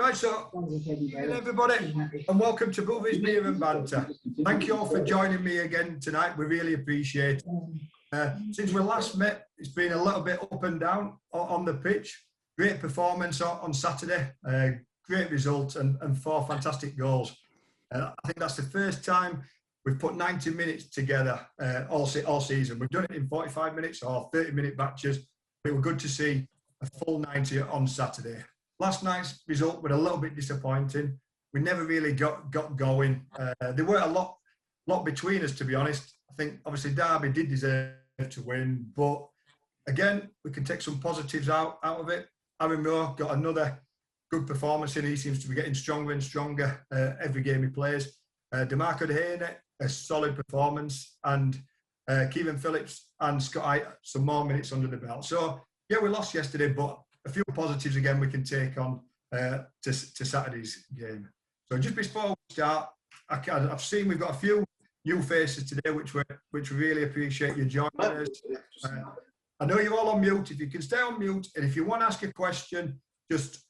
Right, so everybody, and welcome to BOOTHY'S Beer and Banter. Thank you all for joining me again tonight. We really appreciate it. Since we last met, it's been a little bit up and down on the pitch. Great performance on Saturday, great result, and 4 fantastic goals. I think that's the first time we've put 90 minutes together all season. We've done it in 45 minutes or 30-minute batches. It was good to see a full 90 on Saturday. Last night's result was a little bit disappointing. We never really got going. There weren't a lot between us, to be honest. I think obviously Derby did deserve to win, but again, we can take some positives out of it. Aaron Moore got another good performance in. He seems to be getting stronger and stronger every game he plays. DeMarco Dehaney, a solid performance, and Kevin Phillips and Scott some more minutes under the belt. So yeah, we lost yesterday, but a few positives again we can take on to Saturday's game. So just before we start, I've seen we've got a few new faces today, which we really appreciate you joining us. I know you're all on mute. If you can stay on mute, and if you want to ask a question, just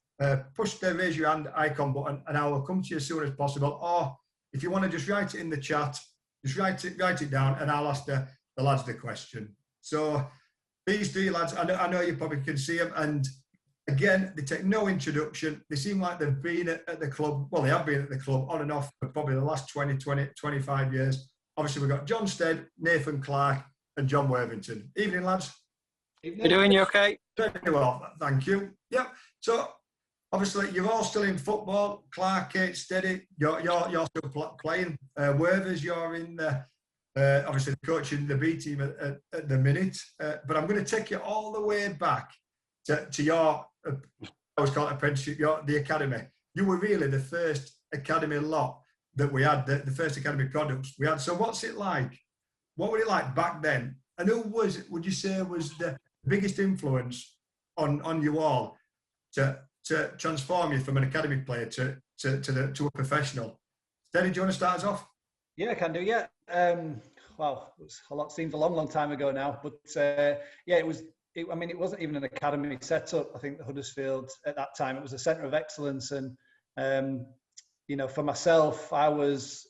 push the raise your hand icon button, and I will come to you as soon as possible. Or if you want to just write it in the chat, just write it down, and I'll ask the lads the question. So these 3 lads, I know you probably can see them, and again, they take no introduction. They seem like they've been at the club. Well, they have been at the club on and off for probably the last 25 years. Obviously, we've got Jon Stead, Nathan Clarke, and Jon Worthington. Evening, lads. Evening. You doing? You okay? Very well, thank you. Yep. So, obviously, you're all still in football. Clarke, Steady, you're still playing. Worthers, you're in obviously coaching the B team at the minute. But I'm going to take you all the way back to your, I always call it apprenticeship, the academy. You were really the first academy lot that we had, the first academy products we had. So what's it like? What was it like back then? And who would you say was the biggest influence on you all to transform you from an academy player to a professional? Steady, do you want to start us off? Yeah, I can do, yeah. Well, seems a long time ago now, but yeah, it wasn't even an academy setup. I think the Huddersfield at that time, it was a centre of excellence. And, for myself, I was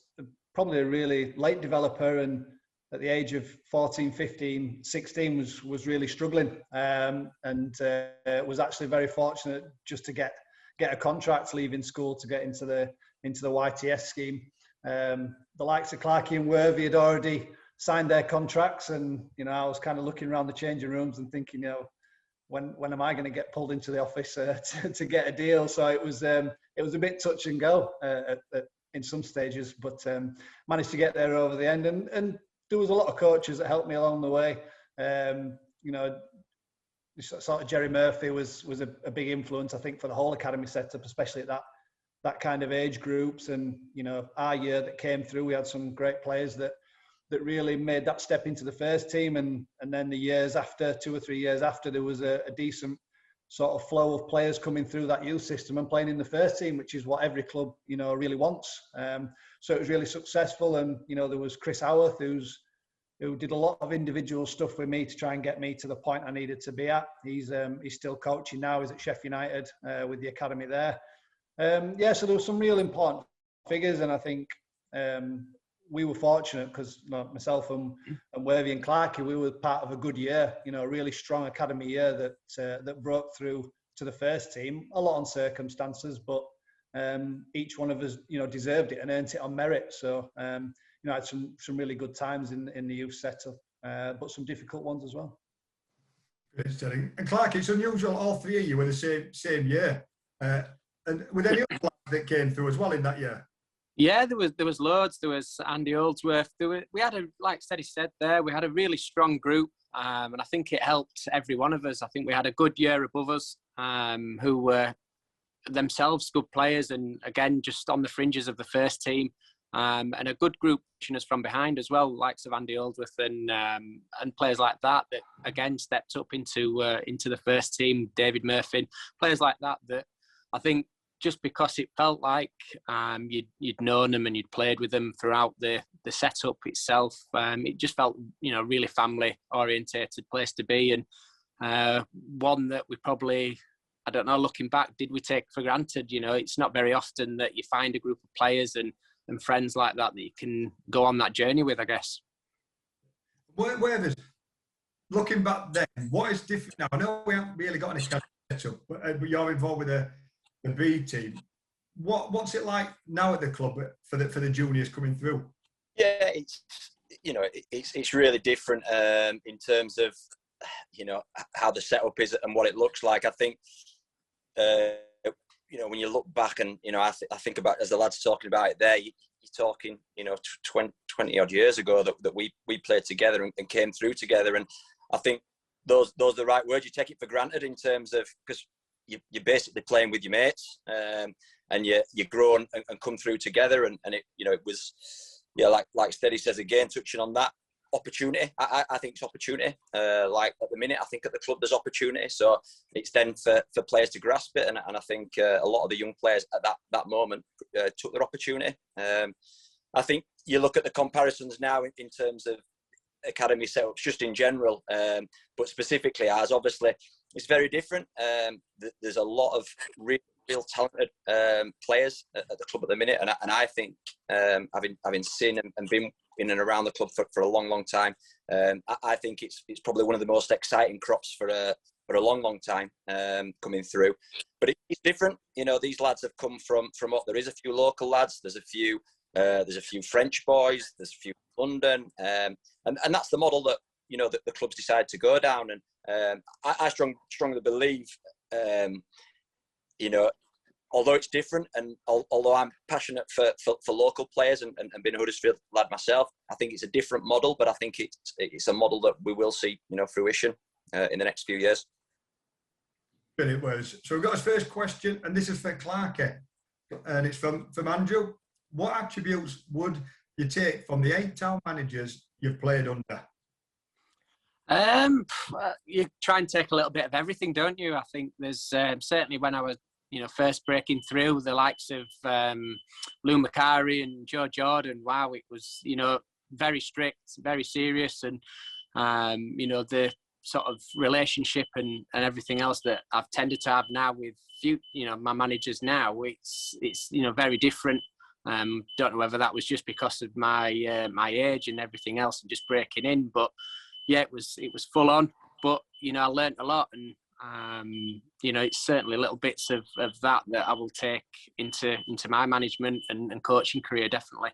probably a really late developer, and at the age of 14, 15, 16 was really struggling. And was actually very fortunate just to get a contract leaving school to get into the YTS scheme. The likes of Clarke and Worthy had already signed their contracts, and I was kind of looking around the changing rooms and thinking, when am I going to get pulled into the office to get a deal? So it was a bit touch and go in some stages, but managed to get there over the end. And there was a lot of coaches that helped me along the way. Sort of Jerry Murphy was a big influence, I think, for the whole academy setup, especially at that kind of age groups. And our year that came through, we had some great players that really made that step into the first team, and then the years after, 2 or 3 years after, there was a decent sort of flow of players coming through that youth system and playing in the first team, which is what every club really wants. So it was really successful. And there was Chris Howarth, who did a lot of individual stuff with me to try and get me to the point I needed to be at. He's still coaching now. He's at Sheffield United with the academy there. Yeah, so there were some real important figures, and I think we were fortunate because myself and Worthy and Clarke, we were part of a good year, a really strong academy year that broke through to the first team. A lot on circumstances, but each one of us, deserved it and earned it on merit. So, I had some really good times in the youth setup, but some difficult ones as well. Great, and Clarke, it's unusual. All 3 of you were the same year, and with any other that came through as well in that year. Yeah, there was loads. There was Andy Oldsworth. We had like Steady said there, we had a really strong group, and I think it helped every one of us. I think we had a good year above us, who were themselves good players, and again just on the fringes of the first team, and a good group pushing us from behind as well, likes of Andy Oldsworth and players like that again stepped up into the first team. David Murphy, players like that I think, just because it felt like you'd known them and you'd played with them throughout the setup itself, it just felt really family orientated place to be, and one that we probably I don't know, looking back, did we take for granted? You know, it's not very often that you find a group of players and friends like that you can go on that journey with, I guess. Looking back then, what is different now? I know we haven't really got any kind of setup, but you're involved with the B team. What's it like now at the club for the juniors coming through? Yeah, it's really different in terms of how the setup is and what it looks like. I think when you look back and I think about, as the lads talking about it there, you're talking 20 odd years ago that we played together and came through together, and I think those are the right words. You take it for granted in terms of, because you're basically playing with your mates, and you grow and come through together, and it was like Steady says again, touching on that opportunity. I think it's opportunity. Like at the minute, I think at the club there's opportunity, so it's then for players to grasp it, and I think a lot of the young players at that moment took their opportunity. I think you look at the comparisons now in terms of academy setups, just in general, but specifically ours, obviously, it's very different. There's a lot of real talented players at the club at the minute, and I think having seen and been in and around the club for a long time, I think it's probably one of the most exciting crops for a long time coming through. But it's different. These lads have come from what there is a few local lads. There's a few French boys. There's a few London, and that's the model that that the clubs decide to go down. And I strongly believe, although it's different, and although I'm passionate for local players and being a Huddersfield lad myself, I think it's a different model. But I think it's a model that we will see fruition in the next few years. Brilliant words. So we've got his first question, and this is for Clarke, and it's from Andrew. What attributes would you take from the 8 town managers you've played under? You try and take a little bit of everything, don't you? I think there's certainly when I was first breaking through, the likes of Lou Macari and Joe Jordan. Wow, it was very strict, very serious, and the sort of relationship and everything else that I've tended to have now with my managers now. It's very different. Don't know whether that was just because of my age and everything else and just breaking in, but yeah, it was full on. But I learnt a lot, and it's certainly little bits of that I will take into my management and coaching career, definitely.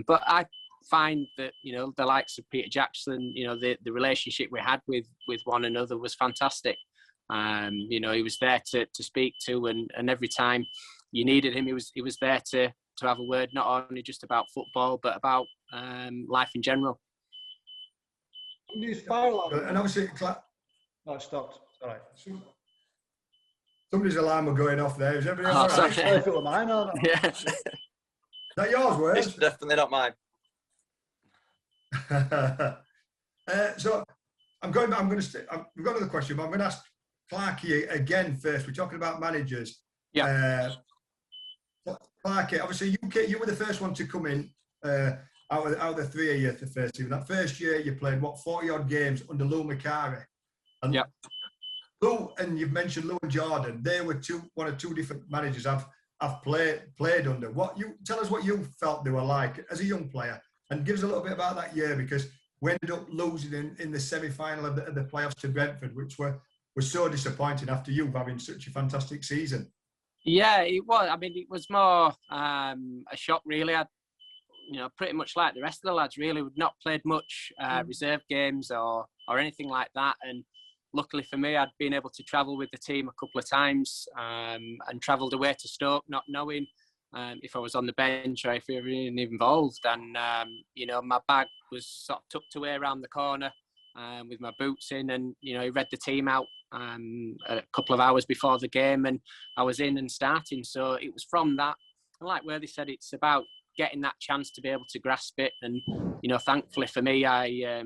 But I find that the likes of Peter Jackson, the relationship we had with one another was fantastic. He was there to speak to, and every time you needed him, he was there to have a word, not only just about football but about life in general. And obviously, no, it stopped. All right. Somebody's alarm were going off there. Is everybody all right? Sorry if it were mine or not. Yeah. Is that yours, Wes? It's definitely not mine. So we've got another question, but I'm going to ask Clarke again first. We're talking about managers. Yeah. Clarke, obviously you were the first one to come in out of the 3 of you, the first team. That first year you played 40 odd games under Lou Macari. And yeah. Lou, and you've mentioned Lou and Jordan. They were one or two different managers I've played under. Tell us what you felt they were like as a young player, and give us a little bit about that year, because we ended up losing in the semi-final of the playoffs to Brentford, which was so disappointing after you having such a fantastic season. Yeah, it was. I mean, it was more a shock, really. I, pretty much like the rest of the lads, really, we'd not played much reserve games or anything like that. And luckily for me, I'd been able to travel with the team a couple of times and travelled away to Stoke, not knowing if I was on the bench or if we were even involved. And, my bag was sort of tucked away around the corner with my boots in, and, he read the team out a couple of hours before the game, and I was in and starting. So it was from that. And like Worthy said, it's about getting that chance to be able to grasp it. And, thankfully for me, I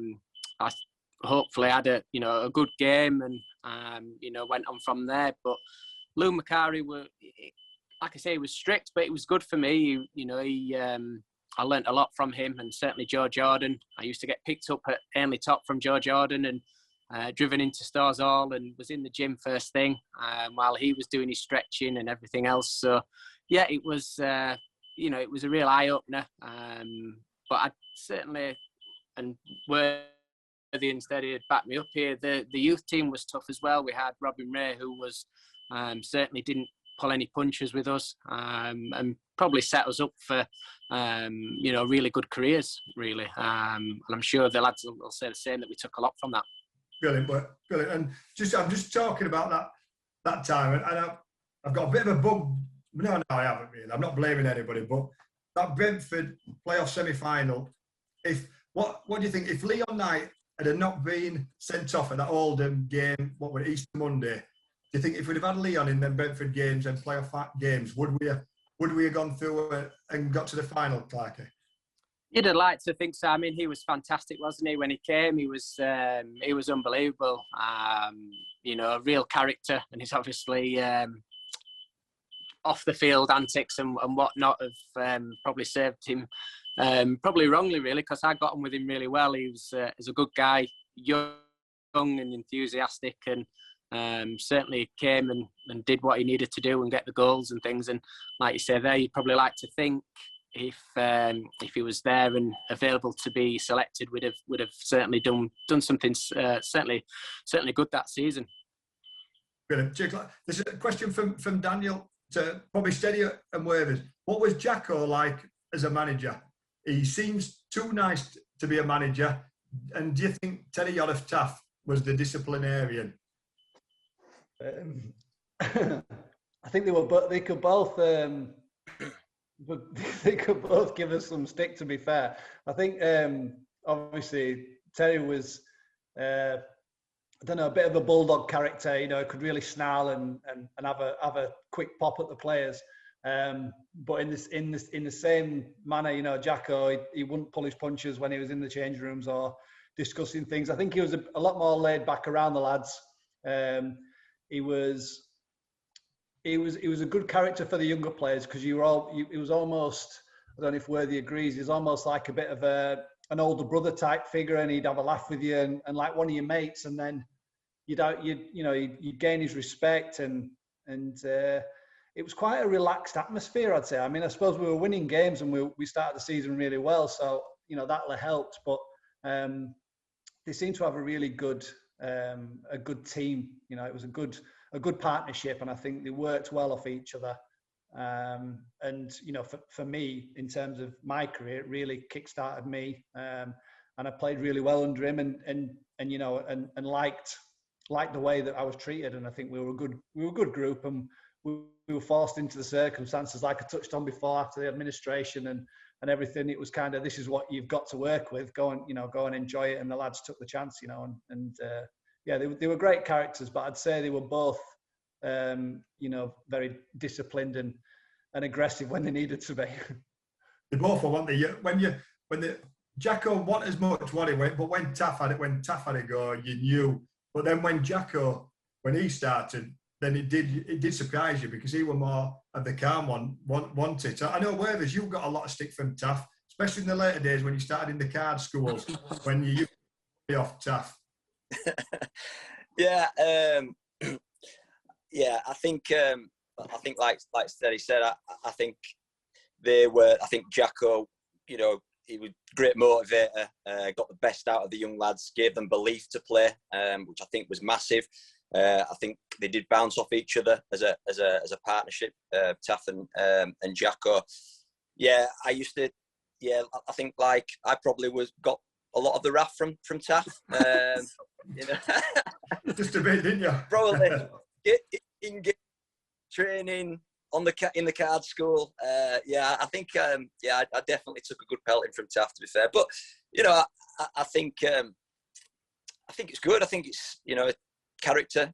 hopefully had a good game and, went on from there. But Lou Macari like I say, he was strict, but it was good for me. I learnt a lot from him, and certainly Joe Jordan. I used to get picked up at Ainley Top from Joe Jordan, and driven into Stores Hall and was in the gym first thing while he was doing his stretching and everything else. So yeah, it was you know, it was a real eye opener. But I certainly, and Worthy and Steady had backed me up here. The youth team was tough as well. We had Robin Ray, who was certainly didn't pull any punches with us, and probably set us up for you know, really good careers, really. And I'm sure the lads will say the same, that we took a lot from that. Brilliant, brilliant. And I'm just talking about that time, and I've got a bit of a bug. No, I haven't really. I'm not blaming anybody, but that Brentford playoff semi-final. What do you think? If Leon Knight had not been sent off at that Oldham game, what were Easter Monday? Do you think if we'd have had Leon in them Brentford games and playoff games, would we have gone through and got to the final, Clarke? You'd have liked to think so. I mean, he was fantastic, wasn't he? When he came, he was unbelievable. You know, a real character, and he's obviously off the field antics and whatnot have probably served him probably wrongly, really, because I got on with him really well. He's a good guy, young and enthusiastic, and certainly came and did what he needed to do and get the goals and things. And like you say there, you'd probably like to think if he was there and available to be selected, would have certainly done something certainly good that season. Brilliant. There's a question from Daniel to probably Steady and Worthington. What was Jacko like as a manager? He seems too nice to be a manager. And do you think Terry Yoddef-Taff was the disciplinarian? I think they could both give us some stick, to be fair. I think obviously Terry was I don't know, a bit of a bulldog character, you know, could really snarl and have a quick pop at the players. But in the same manner, you know, Jacko, he wouldn't pull his punches when he was in the change rooms or discussing things. I think he was a lot more laid back around the lads. He was a good character for the younger players, because he was almost, I don't know if Worthy agrees, he's almost like a bit of an older brother type figure, and he'd have a laugh with you and like one of your mates, and then you'd gain his respect, and it was quite a relaxed atmosphere, I'd say. I mean, I suppose we were winning games and we started the season really well, so you know that helped. But they seemed to have a really good team. You know, it was a good partnership, and I think they worked well off each other. And you know, for me, in terms of my career, it really kick-started me, and I played really well under him, and you know, and liked the way that I was treated. And I think we were a good group, and we were forced into the circumstances, like I touched on before, after the administration and everything. It was kind of, this is what you've got to work with. Go and enjoy it. And the lads took the chance, you know, and yeah, they were great characters, but I'd say they were both, you know, very disciplined and aggressive when they needed to be. They both were, weren't they? When the Jacko wasn't as much what he went, but when Taff had it go, you knew. But then when he started, then it did surprise you, because he were more of the calm one, wanted. So I know, Worthers, you got a lot of stick from Taff, especially in the later days when you started in the card schools, when you used to be off Taff. Yeah, yeah. I think like Steady said, I think Jacko, you know, he was a great motivator, got the best out of the young lads, gave them belief to play, which I think was massive. I think they did bounce off each other as a partnership, Taff and Jacko. Yeah, I used to. Yeah, I think like I probably got a lot of the wrath from Taff. You know, just a bit, didn't you? Probably in training in the card school. Yeah, I think I definitely took a good pelting from Taff, to be fair. But you know, I think it's good. I think it's, you know, character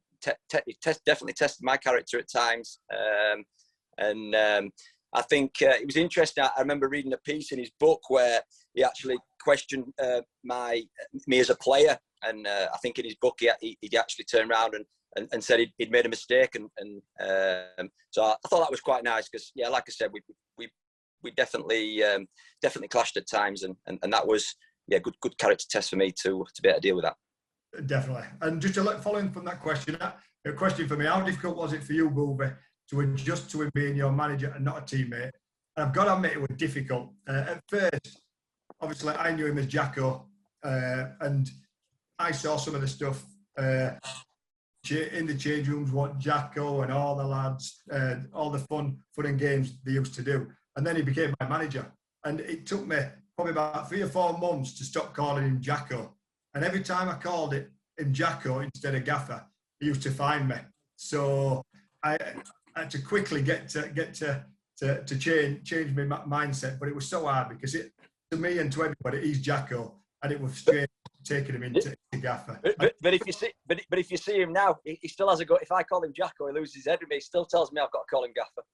definitely tested my character at times, and I think it was interesting. I remember reading a piece in his book where he actually questioned me as a player, and I think in his book he actually turned around and said he'd made a mistake, and so I thought that was quite nice, because yeah, like I said, we definitely clashed at times, and that was good character test for me to be able to deal with that. Definitely. And just to following from that question, a question for me: how difficult was it for you, Boovy, to adjust to him being your manager and not a teammate? And I've got to admit, it was difficult at first. Obviously, I knew him as Jacko, and I saw some of the stuff in the change rooms, what Jacko and all the lads, all the fun and games they used to do. And then he became my manager. And it took me probably about 3 or 4 months to stop calling him Jacko. And every time I called him Jacko instead of Gaffer, he used to find me. So I had to quickly get to change my mindset. But it was so hard because to me and to everybody, he's Jacko, and it was strange taking him into Gaffer. But if you see him now, he still has a go. If I call him Jacko, he loses his head with me. He still tells me I've got to call him Gaffer.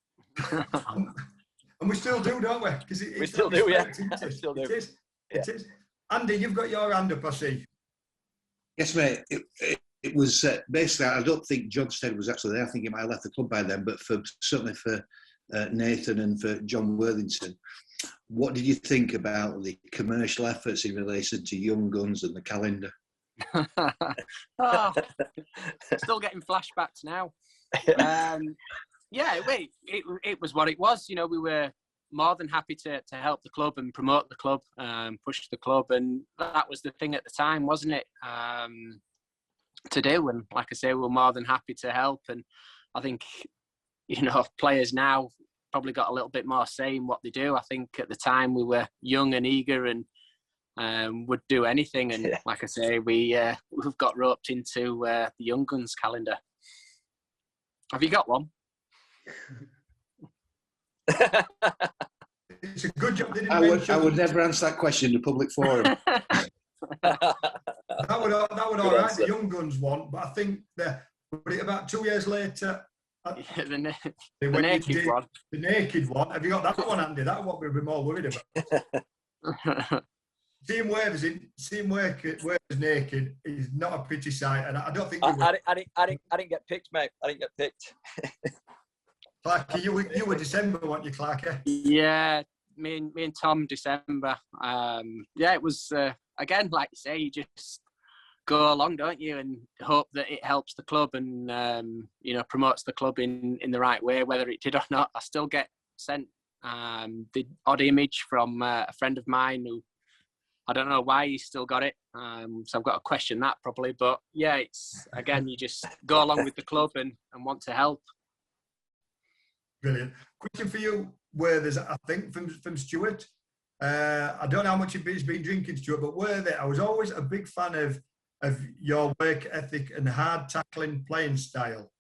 And we still do, don't we? Because we still do, yeah. It still do. It is. Andy, you've got your hand up, I see. Yes, mate. It was basically, I don't think Jon Stead was actually there. I think he might have left the club by then. But certainly for Nathan and for Jon Worthington, what did you think about the commercial efforts in relation to Young Guns and the calendar? Oh, still getting flashbacks now. Yeah, it was what it was. You know, we were more than happy to help the club and promote the club, push the club, and that was the thing at the time, wasn't it? To do, and like I say, we were more than happy to help. And I think, you know, players now probably got a little bit more say in what they do. I think at the time we were young and eager and would do anything. And like I say, we've got roped into the Young Guns calendar. Have you got one? It's a good job. I would never answer that question in a public forum. That would all right. The Young Guns one, but I think about 2 years later. The naked one. The naked one. Have you got that one, Andy? That's what we'd be more worried about. Seeing Wavers naked is not a pretty sight, and I don't think. I didn't get picked, mate. I didn't get picked. Clarke, you were December, weren't you, Clarke? Yeah, me and Tom December. Yeah, it was again, like you say, you just go along, don't you, and hope that it helps the club and you know, promotes the club in the right way. Whether it did or not, I still get sent the odd image from a friend of mine who, I don't know why he's still got it. So I've got to question that probably. But yeah, it's again, you just go along with the club and want to help. Brilliant. Question for you, Worthers, I think from Stuart. I don't know how much he's been drinking, Stuart, but Worthy, I was always a big fan of your work ethic and hard tackling playing style.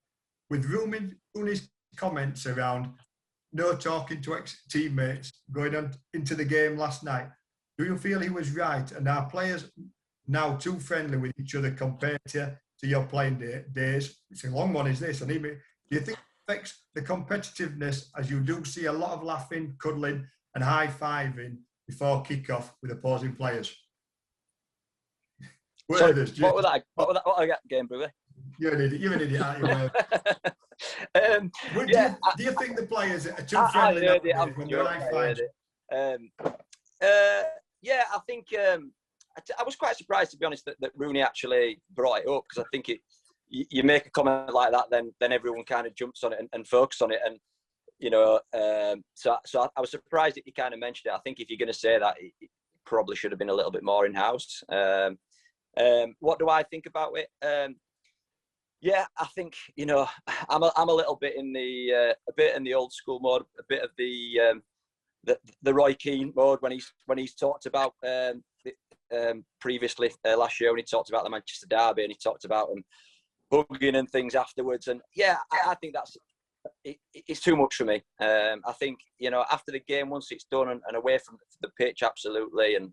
With Rooney's comments around no talking to ex-teammates going on into the game last night, do you feel he was right? And are players now too friendly with each other compared to your playing days? It's a long one, is this? And do you think it affects the competitiveness, as you do see a lot of laughing, cuddling and high-fiving before kick-off with opposing players? Sorry, what was that? What I got, game, brother? You're an idiot, aren't you? Do you think the players are too friendly when they're high-fiving? Yeah, I think I was quite surprised, to be honest, that Rooney actually brought it up, because I think you make a comment like that, then everyone kind of jumps on it and focuses on it, and you know, so I was surprised that you kind of mentioned it. I think if you're going to say that, it probably should have been a little bit more in house. What do I think about it? Yeah, I think, you know, I'm a little bit in the old school mode, a bit of the Roy Keane mode when he's talked about previously last year, when he talked about the Manchester derby and he talked about them hugging and things afterwards. And yeah, I think it's too much for me. I think, you know, after the game, once it's done and away from the pitch, absolutely, and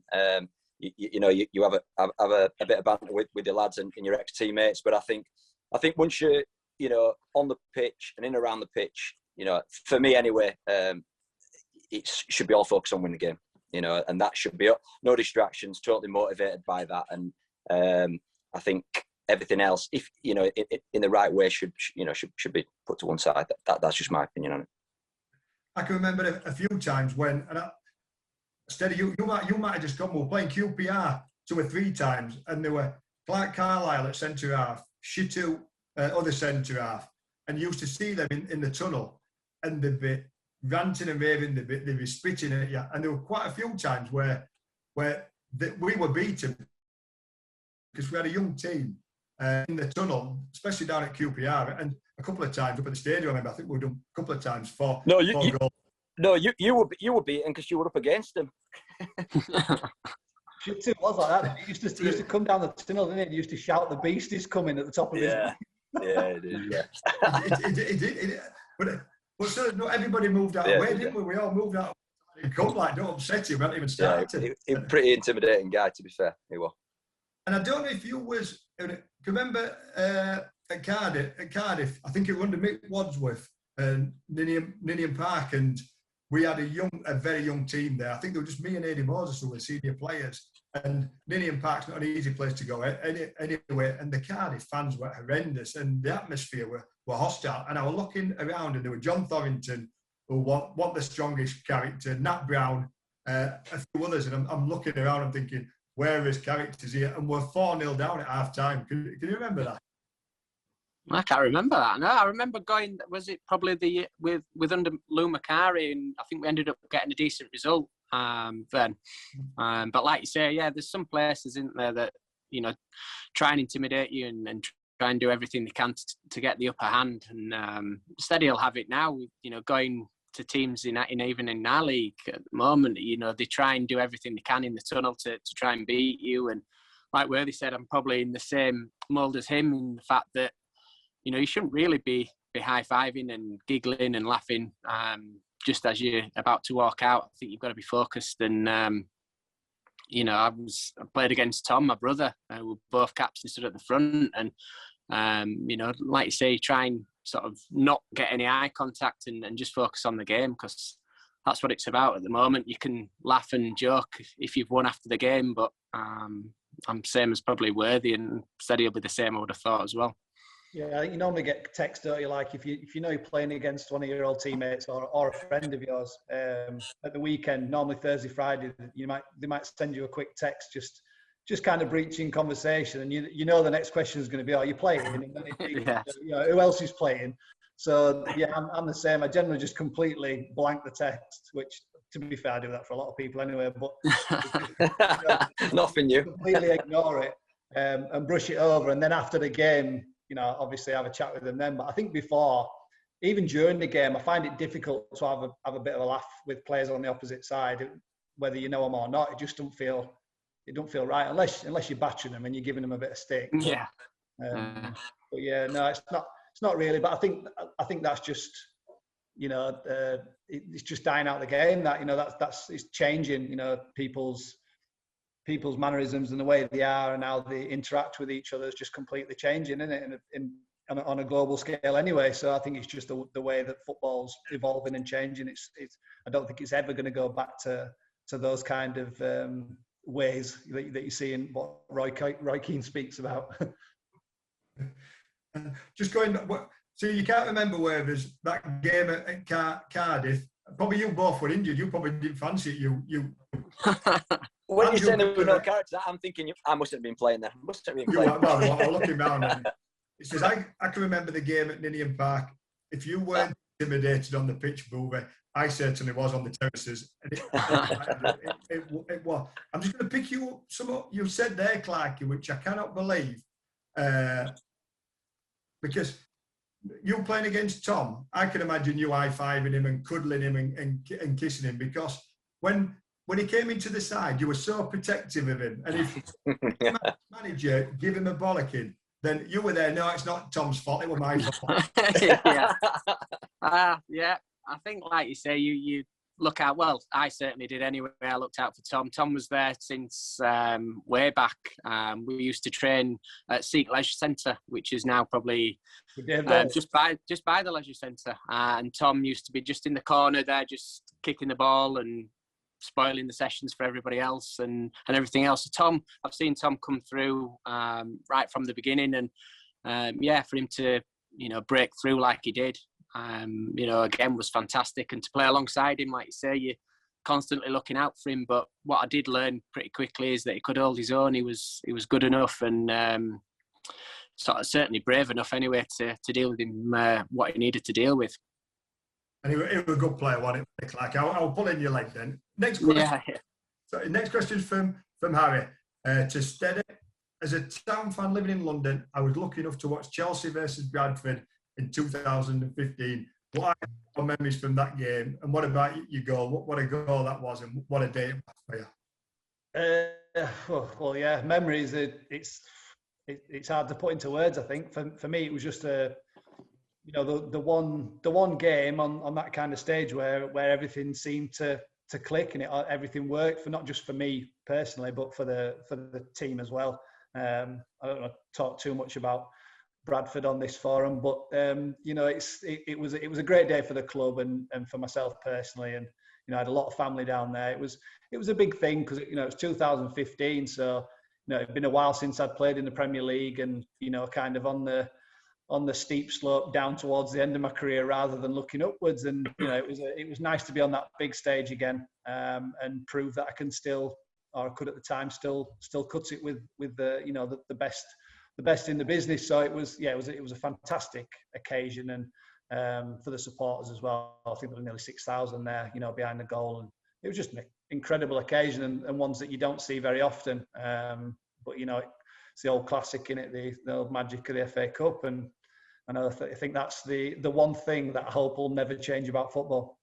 you know, you have a bit of banter with your lads and your ex-teammates. But I think once you're, you know, on the pitch and in around the pitch, you know, for me anyway, it should be all focused on winning the game, you know, and that should be no distractions, totally motivated by that. And I think everything else, if, you know, in the right way, should be put to one side. That's just my opinion on it. I can remember a few times when, and Steady, you might have just come. We were playing QPR 2 or 3 times, and there were Clarke Carlisle at centre half, Shitu other centre half, and used to see them in the tunnel, and they'd be ranting and raving, they'd be spitting at you, and there were quite a few times where we were beaten because we had a young team in the tunnel, especially down at QPR, and a couple of times up at the stadium. I remember, I think we've done a couple of times four goals. No, you were beaten because you were up against them. It was like that. He used to come down the tunnel, didn't he? He used to shout, "The beast is coming" at the top of his. Yeah, it did. Yeah. It but so not everybody moved out of the way, didn't we? We all moved out. Come like, don't upset him. We hadn't even started. He was a pretty intimidating guy, to be fair. He was. And I don't know if you was. Do you remember at Cardiff? I think it was under Mick Wadsworth and Ninian Park, and we had a very young team there. I think there were just me and Eddie Moses who were senior players. And Ninian Park's not an easy place to go anyway. And the Cardiff fans were horrendous, and the atmosphere were hostile. And I was looking around, and there were John Thorrington, who was the strongest character, Nat Brown, a few others. And I'm looking around, I'm thinking, where are his characters here? And we're 4-0 down at half time. Can you remember that? I can't remember that. No, I remember going. Was it probably with under Lou Macari, and I think we ended up getting a decent result then. But like you say, yeah, there's some places in there that try and intimidate you and try and do everything they can to get the upper hand. And Steady will have it now. Going to teams even in our league at the moment, they try and do everything they can in the tunnel to try and beat you. And like Worthy said, I'm probably in the same mould as him in the fact that you shouldn't really be high-fiving and giggling and laughing just as you're about to walk out. I think you've got to be focused. And I played against Tom, my brother. We were both captains, stood at the front, and like you say, try and sort of not get any eye contact and just focus on the game, because that's what it's about at the moment. You can laugh and joke if you've won after the game, but I'm same as probably Worthy, and Steady will be the same, I would have thought as well. Yeah, I think you normally get text, don't you? Like if you know you're playing against one of your old teammates or a friend of yours at the weekend, normally Thursday, Friday, they might send you a quick text, just kind of breaching conversation, and the next question is going to be, "Are you playing?" And then who else is playing? So yeah, I'm the same. I generally just completely blank the text, which, to be fair, I do that for a lot of people anyway. But not for you. Completely ignore it and brush it over, and then after the game, obviously have a chat with them then. But I think before, even during the game, I find it difficult to have a bit of a laugh with players on the opposite side, whether you know them or not. It just don't feel right unless you're battering them and you're giving them a bit of stick. Yeah. But yeah, no, it's not really. But I think that's just it's just dying out the game. That it's changing. People's mannerisms and the way they are and how they interact with each other is just completely changing, isn't it? On a global scale anyway. So I think it's just the way that football's evolving and changing. It's I don't think it's ever going to go back to those kind of ways that you see in what Roy Keane speaks about. Just going back, so you can't remember where there's that game at Cardiff. Probably you both were injured. You probably didn't fancy it. You. When you said there were no characters, I'm thinking I mustn't have been playing there. I'm looking down. It says I can remember the game at Ninian Park. If you weren't intimidated on the pitch, Boothie, I certainly was on the terraces. And it was. I'm just going to pick you up some of you said there, Clarke, which I cannot believe, because you playing against Tom, I can imagine you high-fiving him and cuddling him and kissing him, because when he came into the side, you were so protective of him. And if the manager give him a bollocking, then you were there. No, it's not Tom's fault. It was my fault. Yeah. I think, like you say, you look out. Well, I certainly did anyway. I looked out for Tom. Tom was there since way back. We used to train at Seek Leisure Centre, which is now probably just by the leisure centre. And Tom used to be just in the corner there, just kicking the ball and spoiling the sessions for everybody else and everything else. So I've seen Tom come through right from the beginning, and for him to break through like he did, again, was fantastic. And to play alongside him, like you say, constantly looking out for him. But what I did learn pretty quickly is that he could hold his own. He was good enough and sort of certainly brave enough anyway to deal with him what he needed to deal with. And he was a good player, wasn't it, Clarke? I'll pull in your leg then. Next question. Yeah. So next question is from Harry. To Steady, as a town fan living in London, I was lucky enough to watch Chelsea versus Bradford in 2015. What are your memories from that game? And what about your goal? What a goal that was, and what a day it was for you. Well, yeah, memories. It's hard to put into words. I think for me, it was just the one game on that kind of stage where everything seemed to click and everything worked, for not just for me personally, but for the team as well. I don't want to talk too much about Bradford on this forum, but it was a great day for the club and for myself personally, and I had a lot of family down there. It was a big thing because it was 2015, so it'd been a while since I'd played in the Premier League, and kind of on the steep slope down towards the end of my career rather than looking upwards. And it was nice to be on that big stage again, and prove that I can still, or I could at the time still cut it with the best in the business. So it was a fantastic occasion, and for the supporters as well. I think there were nearly 6,000 there, behind the goal, and it was just an incredible occasion and ones that you don't see very often. But it's the old classic, in it, the old magic of the FA Cup, and I think that's the one thing that I hope will never change about football.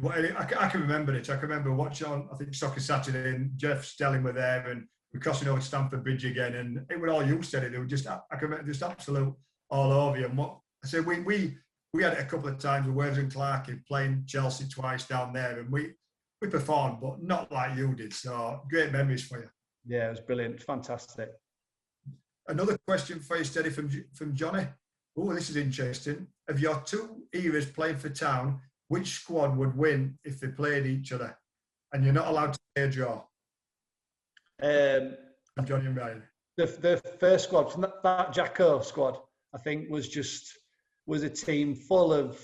Well, I can remember it. I can remember watching on, I think, Soccer Saturday, and Jeff Stelling were there, and we're crossing over Stamford Bridge again, and it was all you said it. They were just, I can remember, just absolute all over you. And what I said, we had it a couple of times with Worthington and Clarke playing Chelsea twice down there, and we performed, but not like you did. So great memories for you. Yeah, it was brilliant, fantastic. Another question for you, Steady, from Johnny. Oh, this is interesting. Of your two eras playing for Town, which squad would win if they played each other? And you're not allowed to play a draw. From Johnny and Ryan. The first squad, that Jacko squad, I think was a team full of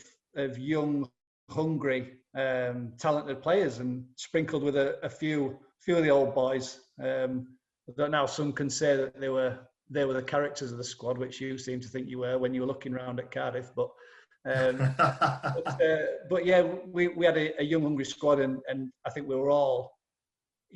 young, hungry, talented players, and sprinkled with a few of the old boys. That now some can say that they were the characters of the squad, which you seem to think you were when you were looking around at Cardiff. But yeah, we had a young, hungry squad, and I think we were all,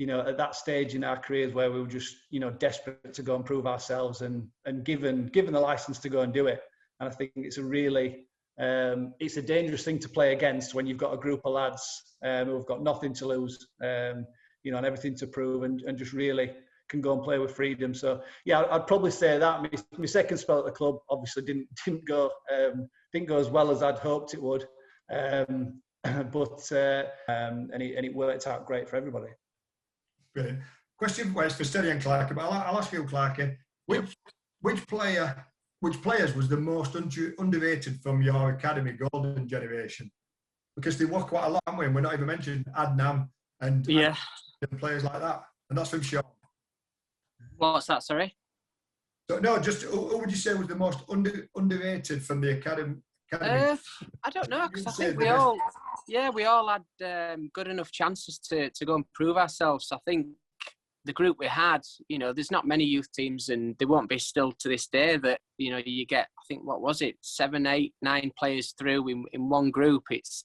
at that stage in our careers where we were just, desperate to go and prove ourselves, and given the license to go and do it. And I think it's a really it's a dangerous thing to play against when you've got a group of lads who've got nothing to lose, and everything to prove, and just really can go and play with freedom. So yeah, I'd probably say that my second spell at the club obviously didn't go as well as I'd hoped it would, and it worked out great for everybody. Brilliant. Question for Steady and Clarke, but I'll ask you, Clarke, which players was the most underrated from your academy golden generation? Because they were quite a lot, haven't we? And we're not even mentioning Adnan and players like that. And that's from Sean. What's that, sorry? So no, just who would you say was the most underrated from the academy? I don't know, because I think we all had good enough chances to go and prove ourselves. I think the group we had, there's not many youth teams, and they won't be still to this day, that, you get, I think, what was it, 7, 8, 9 players through in one group. It's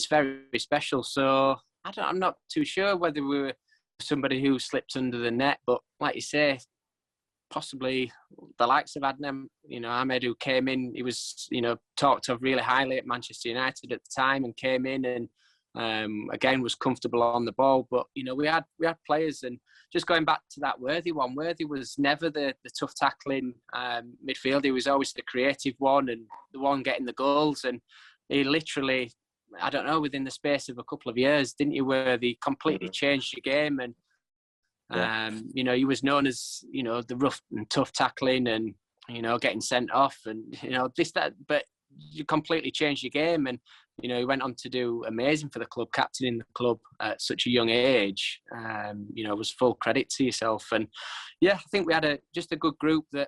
very special. So I'm not too sure whether we were somebody who slipped under the net, but like you say, possibly the likes of Adnan, Ahmed, who came in, he was, talked of really highly at Manchester United at the time, and came in and again was comfortable on the ball. But we had players, and just going back to that Worthy one, Worthy was never the tough tackling midfielder. He was always the creative one and the one getting the goals, and he literally, I don't know, within the space of a couple of years, didn't you, Worthy completely changed your game. And he was known as, the rough and tough tackling, and, getting sent off, and, this, that, but you completely changed your game. And, he went on to do amazing for the club, captaining the club at such a young age. Was full credit to yourself. And yeah, I think we had just a good group that,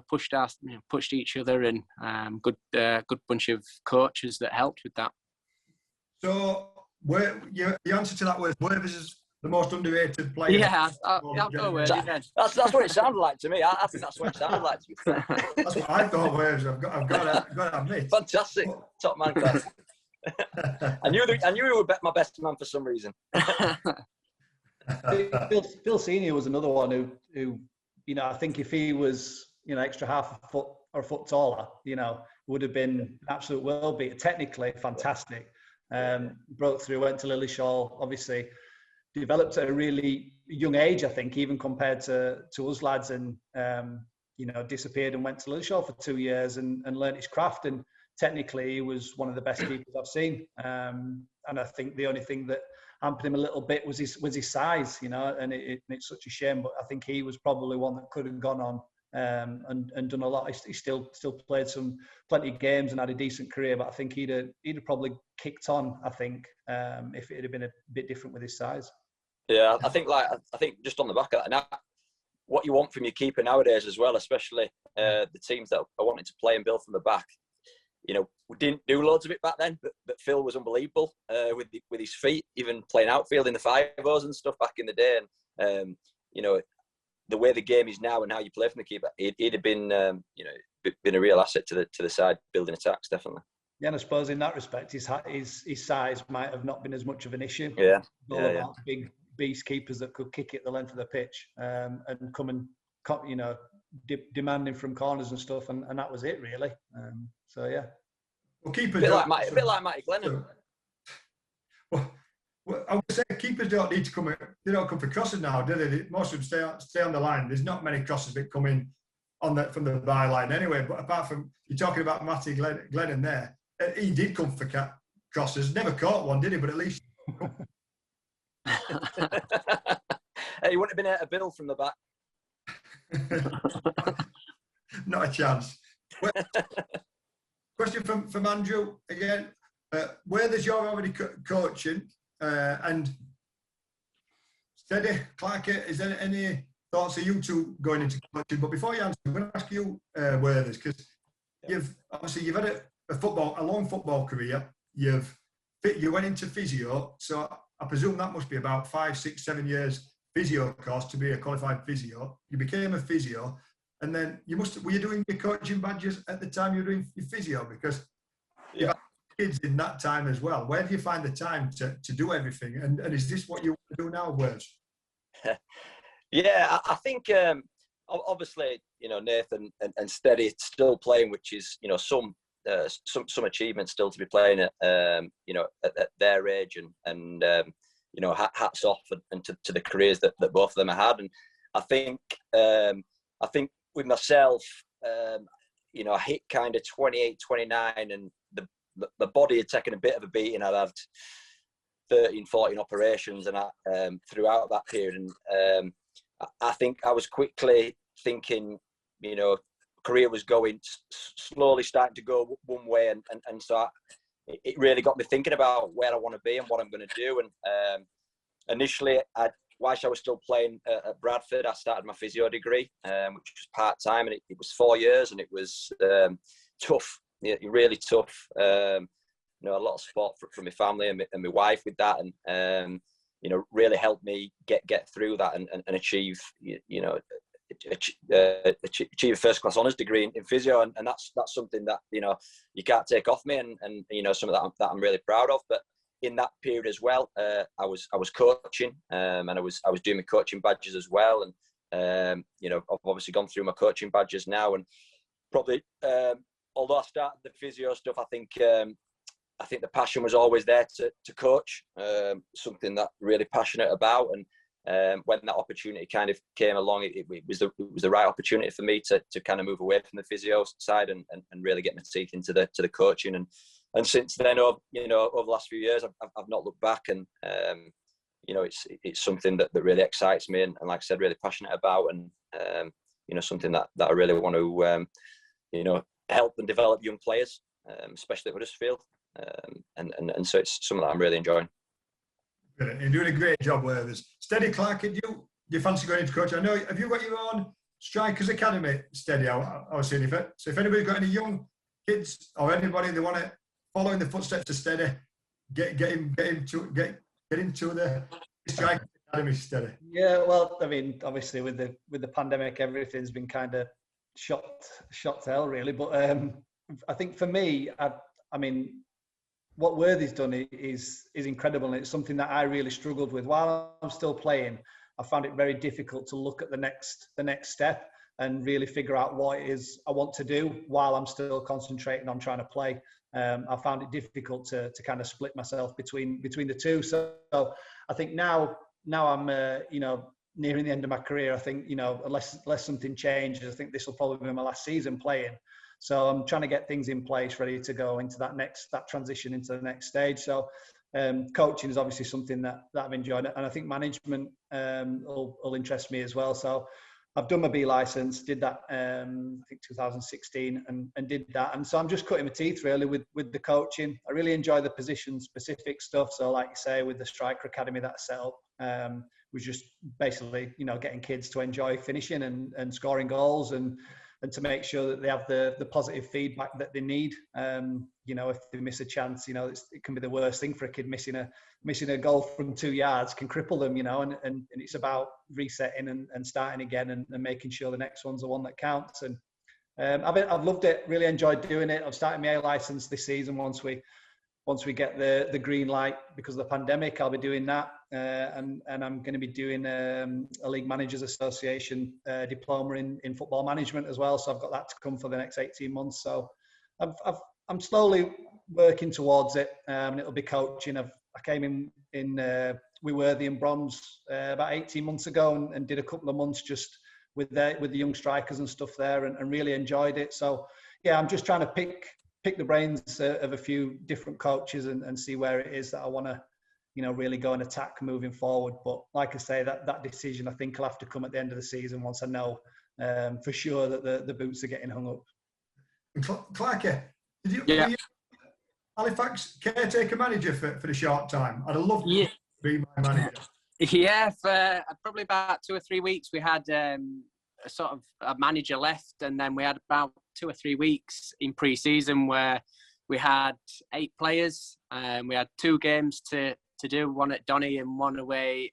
pushed each other, and good bunch of coaches that helped with that. So the answer to that was Worthys is the most underrated player. Yeah, I'll go Worthys then. That's what it sounded like to me. I think that's what it sounded like to be fair. That's what I thought, Worthys. I've got to admit. Fantastic. Top man class. I knew you were my best man for some reason. Phil Senior was another one who, you know, I think if he was, you know, extra half a foot or a foot taller, you know, would have been an absolute world beater. Technically fantastic. Broke through, went to Lilleshall, obviously developed at a really young age, I think, even compared to us lads, and you know, disappeared and went to Lilleshall for 2 years and learnt his craft. And technically he was one of the best keepers I've seen. And I think the only thing that hampered him a little bit was his size, you know, and it's such a shame, but I think he was probably one that could have gone on and done a lot. He still played plenty of games and had a decent career, but I think he'd have probably kicked on, I think, if it had been a bit different with his size. Yeah, I think just on the back of that, now, what you want from your keeper nowadays as well, especially the teams that are wanting to play and build from the back. You know, we didn't do loads of it back then, but Phil was unbelievable with his feet, even playing outfield in the 5-0s and stuff back in the day. And you know, the way the game is now and how you play from the keeper, he'd have been you know, been a real asset to the side building attacks, definitely. Yeah, and I suppose in that respect, his size might have not been as much of an issue. Yeah, About big beast keepers that could kick it the length of the pitch and come and, you know, demanding from corners and stuff, and that was it really. So yeah. Well, keepers a bit like Matty Glennon. Well, I would say keepers don't need to come. They don't come for crosses now, do they? Most of them stay on the line. There's not many crosses that come in from the byline anyway. But apart from, you're talking about Matty Glennon there, he did come for crosses. Never caught one, did he? But at least. Hey, he wouldn't have been able to build from the back. Not a chance. Question from Andrew again. Where you're already coaching and Steady, Clarke, is there any thoughts of you two going into coaching? But before you answer, I'm going to ask you, Worthys, because you've had a long football career. You went into physio, so I presume that must be about 5, 6, 7 years physio course to be a qualified physio. You became a physio, and then were you doing your coaching badges at the time you were doing your physio? Because you've had kids in that time as well. Where do you find the time to do everything? And is this what you want to do now, Worthys? Yeah, I think obviously, you know, Nathan and Steady still playing, which is, you know, some achievements still to be playing at you know, at their age, and you know, hats off and to the careers that both of them have had. And I think with myself, you know, I hit kind of 28, 29, and the body had taken a bit of a beating. I'd had 13, 14 operations, and throughout that period, and I think I was quickly thinking, you know, career was going slowly starting to go one way, and so it really got me thinking about where I want to be and what I'm going to do. And initially, whilst I was still playing at Bradford, I started my physio degree, which was part-time, and it was 4 years, and it was tough, really tough. You know, a lot of support from my family and my wife with that, and you know, really helped me get through that and achieve, you know, achieve a first-class honours degree in physio, and that's something that, you know, you can't take off me, and you know, something that I'm really proud of. But in that period as well, I was coaching, and I was doing my coaching badges as well, and you know, I've obviously gone through my coaching badges now, and probably although I started the physio stuff, I think the passion was always there to coach, something that really passionate about. And when that opportunity kind of came along, it was the right opportunity for me to kind of move away from the physio side and really get my teeth into the coaching. And since then, you know, over the last few years, I've not looked back, and you know, it's something that really excites me, and like I said, really passionate about, and you know, something that I really want to you know, help and develop young players, especially at Huddersfield. And so it's something that I'm really enjoying. You're doing a great job, Worthys. Steady, Clarke, do you fancy going into coaching? I know, have you got your own Strikers Academy, Steady? I was seeing so if anybody's got any young kids or anybody they want to follow in the footsteps of Steady, get into the strike academy steady? Yeah, well, I mean, obviously with the pandemic, everything's been kind of shot to hell, really. But I think for me, I mean, what Worthy's done is incredible, and it's something that I really struggled with while I'm still playing. I found it very difficult to look at the next step and really figure out what it is I want to do while I'm still concentrating on trying to play. I found it difficult to kind of split myself between the two. So I think now I'm nearing the end of my career. I think, unless something changes, I think this will probably be my last season playing. So I'm trying to get things in place, ready to go into that transition into the next stage. So coaching is obviously something that I've enjoyed, and I think management will interest me as well. So I've done my B license, did that I think 2016, and did that. And so I'm just cutting my teeth really with the coaching. I really enjoy the position specific stuff. So like you say, with the striker academy that I set up, was just basically getting kids to enjoy finishing and scoring goals and to make sure that they have the positive feedback that they need. If they miss a chance, it can be the worst thing for a kid. Missing a goal from 2 yards can cripple them, and it's about resetting and starting again and making sure the next one's the one that counts. And I've loved it, really enjoyed doing it. I've started my A license this season. Once we get the green light because of the pandemic, I'll be doing that. And I'm going to be doing a League Managers Association diploma in football management as well. So I've got that to come for the next 18 months. So I'm slowly working towards it, and it'll be coaching. I came in with Worthy and Bronze about 18 months ago and did a couple of months just with the young strikers and stuff there, and really enjoyed it. So yeah, I'm just trying to pick the brains of a few different coaches and see where it is that I want to really go and attack moving forward. But like I say, that decision I think will have to come at the end of the season once I know for sure that the boots are getting hung up. Clarke, were you Halifax caretaker manager for the short time? I'd have loved to be my manager. Yeah, for probably about 2 or 3 weeks we had a manager left, and then we had about 2 or 3 weeks in pre-season where we had 8 players. We had 2 games to do, one at Donny and one away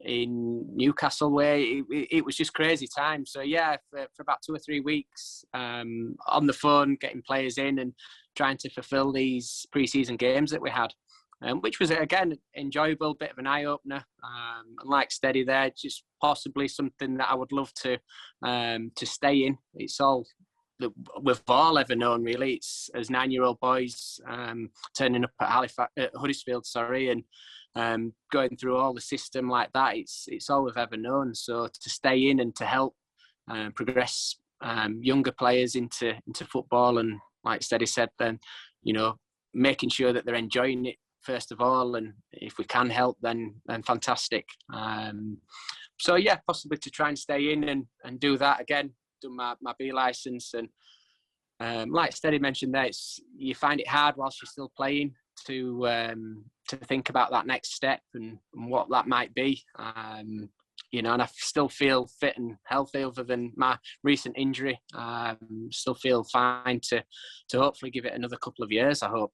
in Newcastle way. It was just crazy time. So yeah, for about 2 or 3 weeks on the phone, getting players in and trying to fulfill these pre-season games that we had, which was again enjoyable, bit of an eye-opener. And like Steady there, just possibly something that I would love to stay in. It's all that we've all ever known, really. It's as 9-year-old boys turning up at Huddersfield, and going through all the system like that. It's all we've ever known. So to stay in and to help progress younger players into football, and like Steady said, then making sure that they're enjoying it first of all, and if we can help, then fantastic. So yeah, possibly to try and stay in and do that again. Do my B license, and like Steady mentioned there, you find it hard whilst you're still playing to think about that next step and what that might be. And I still feel fit and healthy other than my recent injury. Still feel fine to hopefully give it another couple of years, I hope.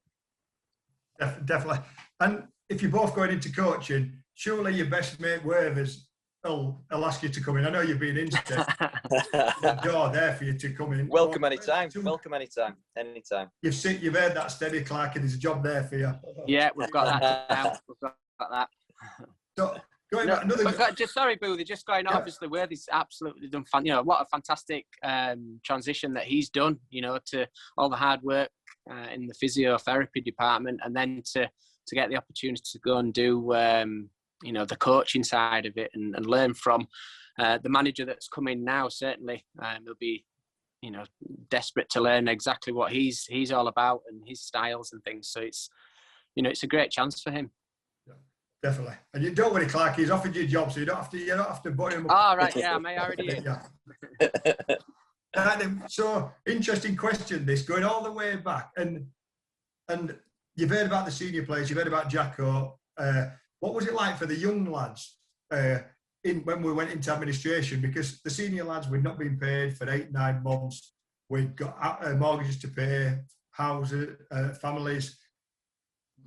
Definitely. And if you're both going into coaching, surely your best mate Worthys will ask you to come in. I know you've been in the door there for you to come in. Welcome anytime. Welcome anytime. Anytime. You've heard that, Steady, Clarke, and there's a job there for you. Yeah, we've got that now. We've got that. So going back, sorry, Boothie, just going on. Obviously, Worthy's absolutely done what a fantastic transition that he's done. To all the hard work in the physiotherapy department, and then to get the opportunity to go and do the coaching side of it and learn from the manager that's coming now. Certainly he'll be desperate to learn exactly what he's all about and his styles and things. So it's a great chance for him. Definitely. And you don't worry, Clarke, he's offered you a job, so you don't have to butt him up. Oh, right, yeah, I may already. So interesting question, this, going all the way back, and you've heard about the senior players, you've heard about Jacko. What was it like for the young lads when we went into administration? Because the senior lads, we'd not been paid for 8-9 months. We'd got mortgages to pay, houses, families.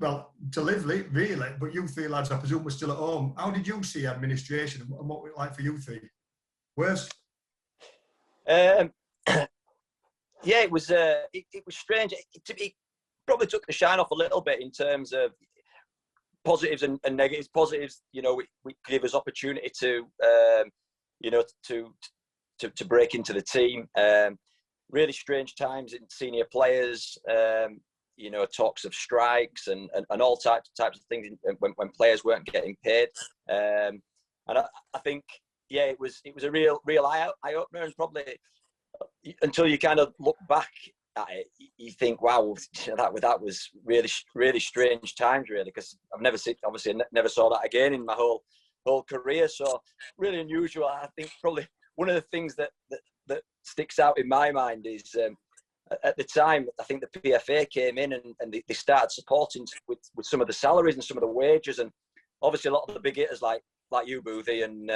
well, to live really, but you three lads, I presume, were still at home. How did you see administration, and what was it like for you three? Where's? Yeah, it was strange. It probably took the shine off a little bit in terms of positives and negatives. Positives, you know, we gave us opportunity to, you know, to break into the team. Really strange times in senior players. You know, talks of strikes and all types of things when players weren't getting paid. And I think, yeah, it was a real eye opener, and probably until you kind of look back at it, you think, wow, that was really strange times, really, because I've never saw that again in my whole career. So really unusual. I think probably one of the things that sticks out in my mind is at the time, I think the PFA came in and they started supporting with some of the salaries and some of the wages, and obviously a lot of the big hitters like you, Boothy, and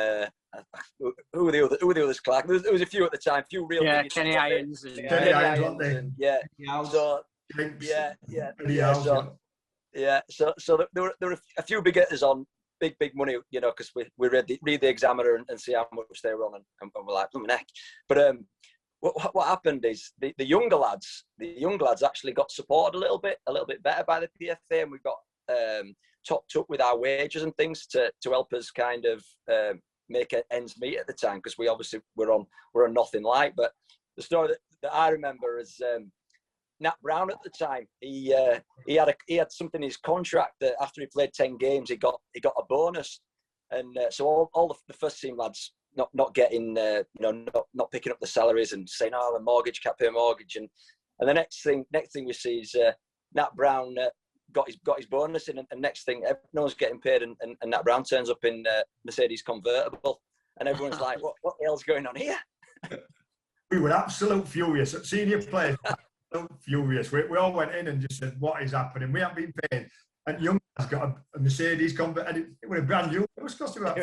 who were the others, Clarke? There was a few at the time, few real. Yeah, Kenny Irons. Kenny Irons, weren't they? Yeah. So So there were a few big hitters on big money, you know, because we read the Examiner and see how much they were on, and we're like, blooming heck. But what happened is the younger lads actually got supported a little bit better by the PFA, and we got topped up with our wages and things to help us kind of make ends meet at the time, because we obviously were on nothing like. But the story that I remember is Nat Brown at the time. He had something in his contract that after he played 10 games, he got a bonus, and so all the first team lads not getting not picking up the salaries and saying, oh, the mortgage, can't pay a mortgage, and the next thing we see is Nat Brown got his bonus in, and next thing everyone's getting paid, and Nat Brown turns up in Mercedes convertible, and everyone's like, what the hell's going on here? We were absolute furious. Senior players, absolute furious. We all went in and just said, what is happening? We haven't been paid. And young has got a Mercedes convertible, and it was brand new. It was costing about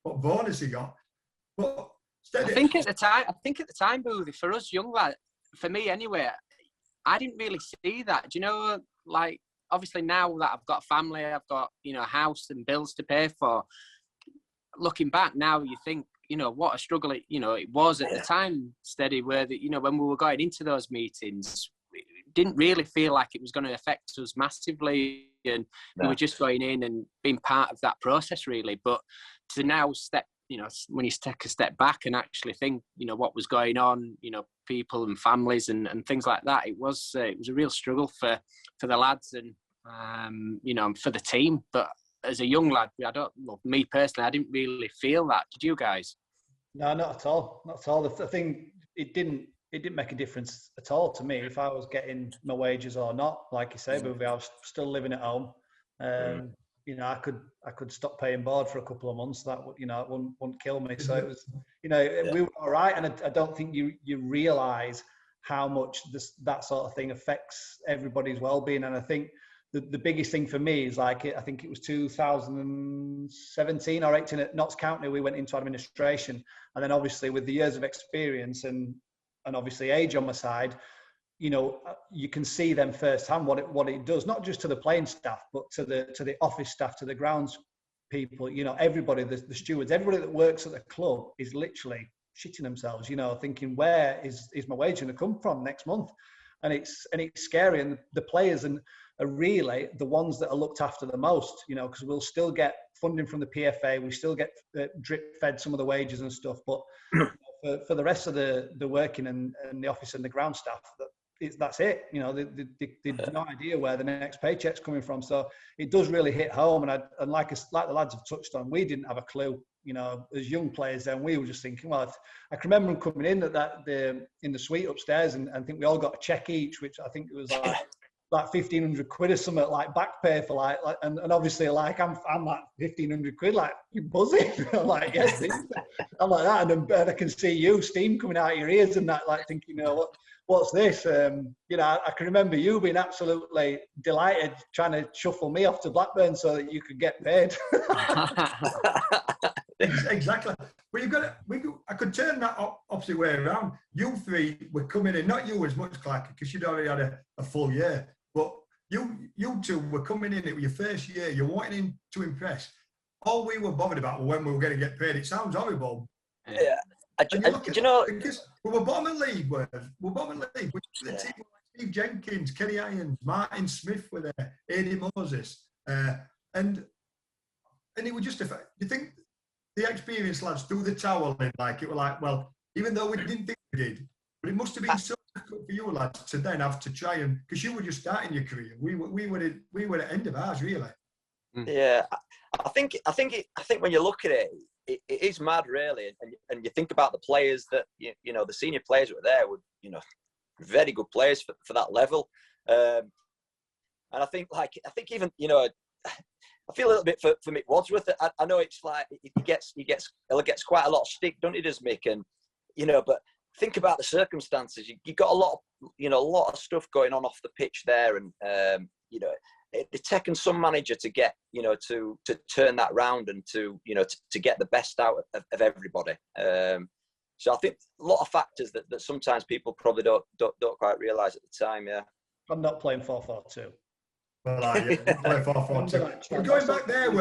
what bonus he got. But I think at the time, Boothy, for us young lads, for me anyway, I didn't really see that. Do you know, like, obviously now that I've got a family, I've got, you know, a house and bills to pay for, looking back now, you think, you know, what a struggle it was at the time, Steady, where you know, when we were going into those meetings, it didn't really feel like it was going to affect us massively, and we were just going in and being part of that process, really. But to now when you take a step back and actually think, you know, what was going on, you know, people and families and things like that, it was a real struggle for the lads and you know, for the team. But as a young lad, me personally, I didn't really feel that. Did you guys? No, not at all. Not at all. The thing, it didn't make a difference at all to me if I was getting my wages or not. Like you say, but I was still living at home. You know, I could stop paying board for a couple of months. That would, you know, it wouldn't kill me. So it was, you know, we were all right. And I don't think you realise how much that sort of thing affects everybody's well-being. And I think the biggest thing for me is, like, I think it was 2017 or 18 at Notts County, we went into administration. And then obviously with the years of experience and obviously age on my side, you know, you can see them firsthand what it does, not just to the playing staff, but to the office staff, to the grounds people, you know, everybody, the stewards, everybody that works at the club is literally shitting themselves, you know, thinking, where is my wage going to come from next month? And it's scary. And the players are really the ones that are looked after the most, you know, because we'll still get funding from the PFA, we still get drip fed some of the wages and stuff, but for the rest of the working and the office and the ground staff, that's it. You know, they've no idea where the next paycheck's coming from. So it does really hit home. And like the lads have touched on, we didn't have a clue. You know, as young players, then we were just thinking, well, I can remember them coming in in the suite upstairs, and I think we all got a check each, which I think it was like 1,500 quid or something, like back pay for like and obviously, like, I'm like 1,500 quid, like, you buzzing. I'm like, yes, I'm like that, and I can see you, steam coming out of your ears and that, like, thinking, you know, what's this? You know, I can remember you being absolutely delighted trying to shuffle me off to Blackburn so that you could get paid. Exactly. Well, I could turn that opposite way around. You three were coming in, not you as much, Clarke, because you'd already had a full year, but you two were coming in, it was your first year, you're wanting to impress. All we were bothered about was when we were going to get paid. It sounds horrible. Yeah. Do you know, because we were bottom of the league, we're bottom of the league. The team were like Steve Jenkins, Kenny Irons, Martin Smith were there, Adi Moses. And it was just, you think the experienced lads threw the towel in, like, it was like, well, even though we didn't think we did, but it must have been so difficult for you lads to then have to try and, because you were just starting your career. We were at the end of ours, really. Yeah, I think when you look at it, it is mad, really, and you think about the players that you know, the senior players that were there were, you know, very good players for that level, and I think even, you know, I feel a little bit for Mick Wadsworth. I know it's like he gets quite a lot of stick, don't he, does Mick? And you know, but think about the circumstances. You got a lot of stuff going on off the pitch there, and you know, it's taken some manager to get, you know, to turn that round and to, you know, to get the best out of everybody. So I think a lot of factors that sometimes people probably don't quite realise at the time. Yeah, I'm not playing 4-4-2. Well, play 4-4-2. We're going back there.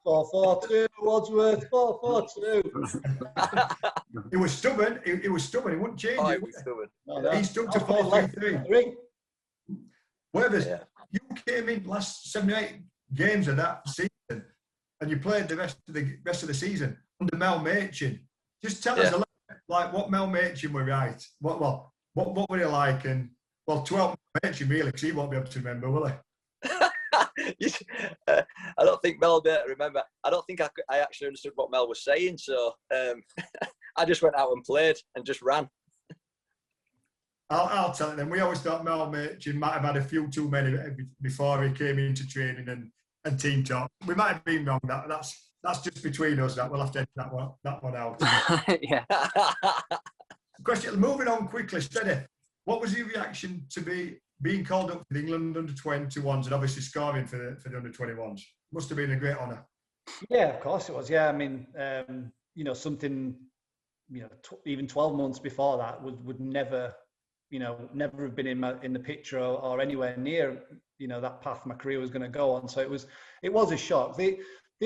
4-4-2, Wadsworth, 4-4-2. He was stubborn. He was stubborn. He wouldn't change it. He was stubborn. No. He stuck to 4-3-3. Whereas you came in last 7 or 8 games of that season, and you played the rest of the season under Mel Machin. Just tell us a little bit, like, what Mel Machin were right. What were they like? And well, 12 Machin really, because he won't be able to remember, will he? I don't think Mel will remember. I don't think I actually understood what Mel was saying, so I just went out and played and just ran. I'll tell it then. We always thought Mel Machin might have had a few too many before he came into training and team talk. We might have been wrong. That's just between us. That we'll have to edit that one out. Yeah. Question. Moving on quickly, Steady. What was your reaction to being called up for the England under-21s and obviously scoring for the under-21s? Must have been a great honour. Yeah, of course it was. Yeah, I mean, you know, something, you know, even 12 months before that would never, you know, never have been in the picture or anywhere near, you know, that path my career was going to go on. So it was a shock. The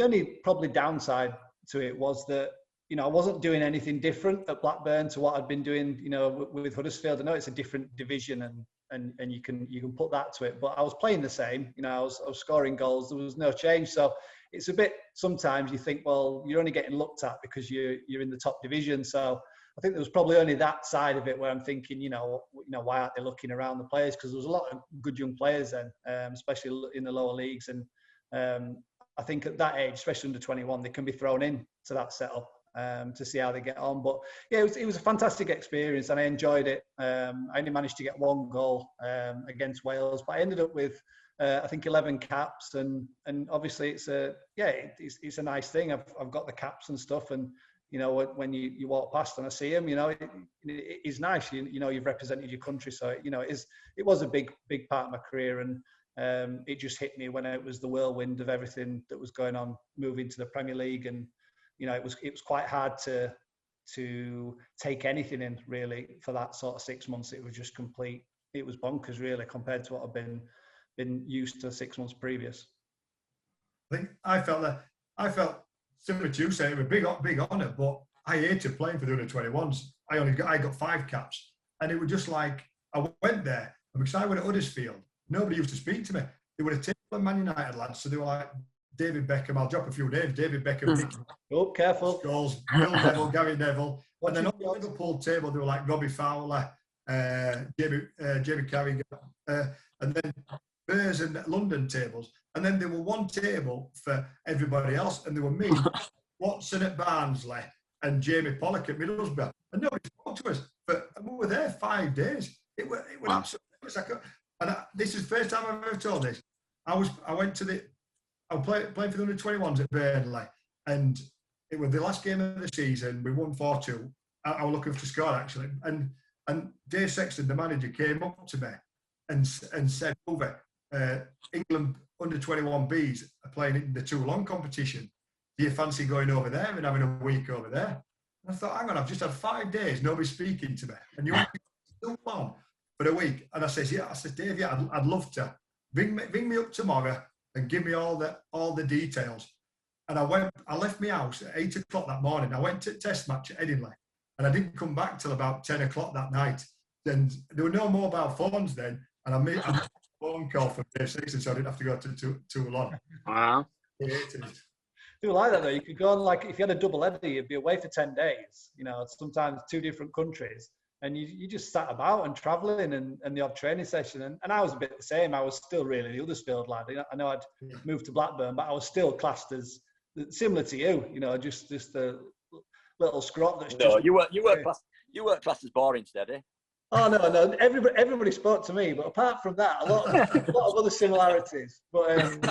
only probably downside to it was that, you know, I wasn't doing anything different at Blackburn to what I'd been doing, you know, with Huddersfield. I know it's a different division and you can put that to it, but I was playing the same. You know, I was scoring goals. There was no change. So it's a bit, sometimes you think, well, you're only getting looked at because you're in the top division. So I think there was probably only that side of it where I'm thinking, you know, why aren't they looking around the players? Because there was a lot of good young players then, especially in the lower leagues. And I think at that age, especially under 21, they can be thrown in to that setup to see how they get on. But yeah, it was a fantastic experience and I enjoyed it. I only managed to get 1 goal against Wales, but I ended up with I think 11 caps, and obviously it's a nice thing. I've got the caps and stuff, and you know, when you walk past and I see him, you know, it is nice. You know, you've represented your country, so you know, it was a big part of my career, and it just hit me when it was the whirlwind of everything that was going on, moving to the Premier League, and you know, it was quite hard to take anything in really for that sort of 6 months. It was just complete. It was bonkers really compared to what I've been used to 6 months previous. I think I felt similar to you saying it was a big honour, but I hated playing for the under-21s. I got 5 caps, and it was just like I went there, and because I went at Huddersfield, nobody used to speak to me. They were a table of Man United lads, so they were like David Beckham. I'll drop a few names. David Beckham. Oh, careful. Scholes, Bill Neville, Gary Neville, and then on the Liverpool table they were like Robbie Fowler, Jamie Carragher, and then Bears and London tables, and then there were one table for everybody else, and there were me, Watson at Barnsley, and Jamie Pollock at Middlesbrough, and nobody spoke to us. But we were there 5 days. It was absolutely. This is the first time I've ever told this. I was playing for the under-21s at Burnley, and it was the last game of the season. We won 4-2. I was looking to score actually, and Dave Sexton, the manager, came up to me and said, "Over, England under-21Bs are playing in the Toulon competition. Do you fancy going over there and having a week over there?" And I thought, hang on, I've just had 5 days, nobody speaking to me, and you want to Toulon for a week? And I says, yeah. I said, Dave, yeah, I'd love to. ring me up tomorrow and give me all the details. And I left my house at 8 o'clock that morning. I went to a test match at Edinburgh, and I didn't come back till about 10 o'clock that night. And there were no mobile phones then, and I made a phone call from Dave Sixon, so I didn't have to go to Toulon. Wow. I do like that though. You could go on, like, if you had a double header, you'd be away for 10 days, you know, sometimes 2 different countries. And you just sat about and travelling and the odd training session. And I was a bit the same. I was still really the Huddersfield lad. I know I'd moved to Blackburn, but I was still classed as similar to you, you know, just the little scrot that's no, just... you weren't classed as boring, Steady. Oh, no. Everybody spoke to me. But apart from that, a lot of other similarities. But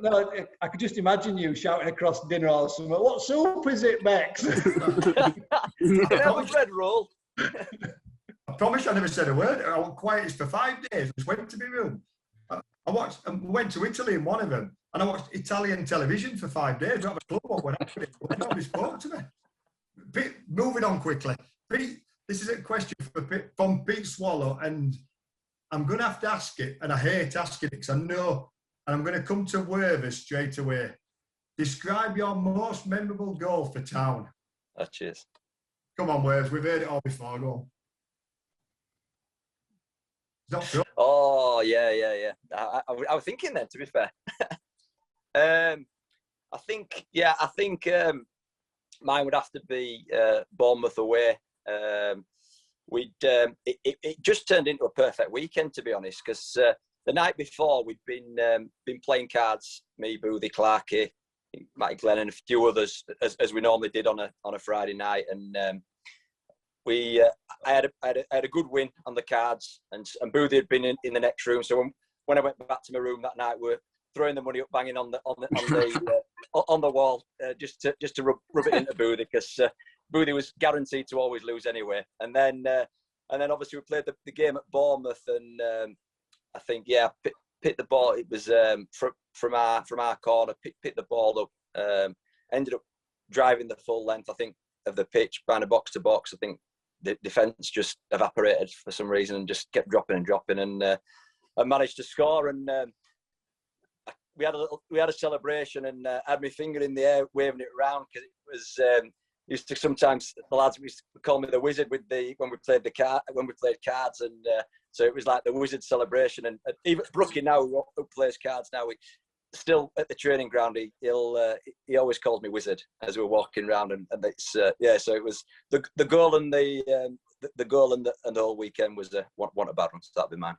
no, I could just imagine you shouting across dinner all summer, "What soup is it, Bex?" Bread roll. I promise I never said a word. I was quiet for 5 days. I just went to my room. I went to Italy in one of them, and I watched Italian television for 5 days. I don't have a clue what went on. Nobody spoke to me. Moving on quickly. Pete, this is a question from Pete Swallow, and I'm going to have to ask it, and I hate asking it because I know, and I'm going to come to Worthys straight away. Describe your most memorable goal for Town. Oh, cheers. Come on, Worthys, we've heard it all before. Go on. Not sure. Oh, yeah. I was thinking then, to be fair. I think mine would have to be Bournemouth away. It just turned into a perfect weekend, to be honest, because the night before we'd been playing cards, me, Boothy, Clarke, Matty Glenn, and a few others, as we normally did on a Friday night, and I had a good win on the cards, and Boothy had been in the next room. So when I went back to my room that night, we're throwing the money up, banging on the wall, just to rub it into Boothy, because Boothy was guaranteed to always lose anyway. And then obviously we played the game at Bournemouth, and I think picked the ball. It was from our corner, picked the ball up, ended up driving the full length, I think, of the pitch, behind a box to box. I think the defence just evaporated for some reason and just kept dropping, and I managed to score. And we had a celebration, and I had my finger in the air waving it around, because it was used to, sometimes the lads used to call me the wizard when we played cards, and so it was like the wizard celebration. And even Brookie now, who plays cards now, still at the training ground, he always calls me wizard as we're walking around, and it's so it was the goal and the goal and the whole weekend was one a bad one, so that'd be mine.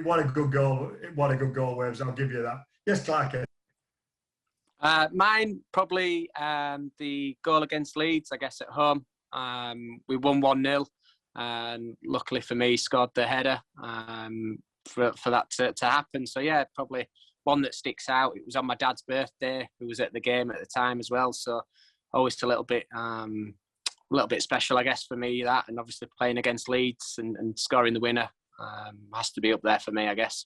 What a good goal! What a good goal, Waves. I'll give you that. Yes, Clarke. Mine probably the goal against Leeds, I guess, at home. We won 1-0, and luckily for me, scored the header for that to happen. So yeah, probably one that sticks out. It was on my dad's birthday, who was at the game at the time as well. So always a little bit special, I guess, for me, that, and obviously playing against Leeds and scoring the winner has to be up there for me, I guess.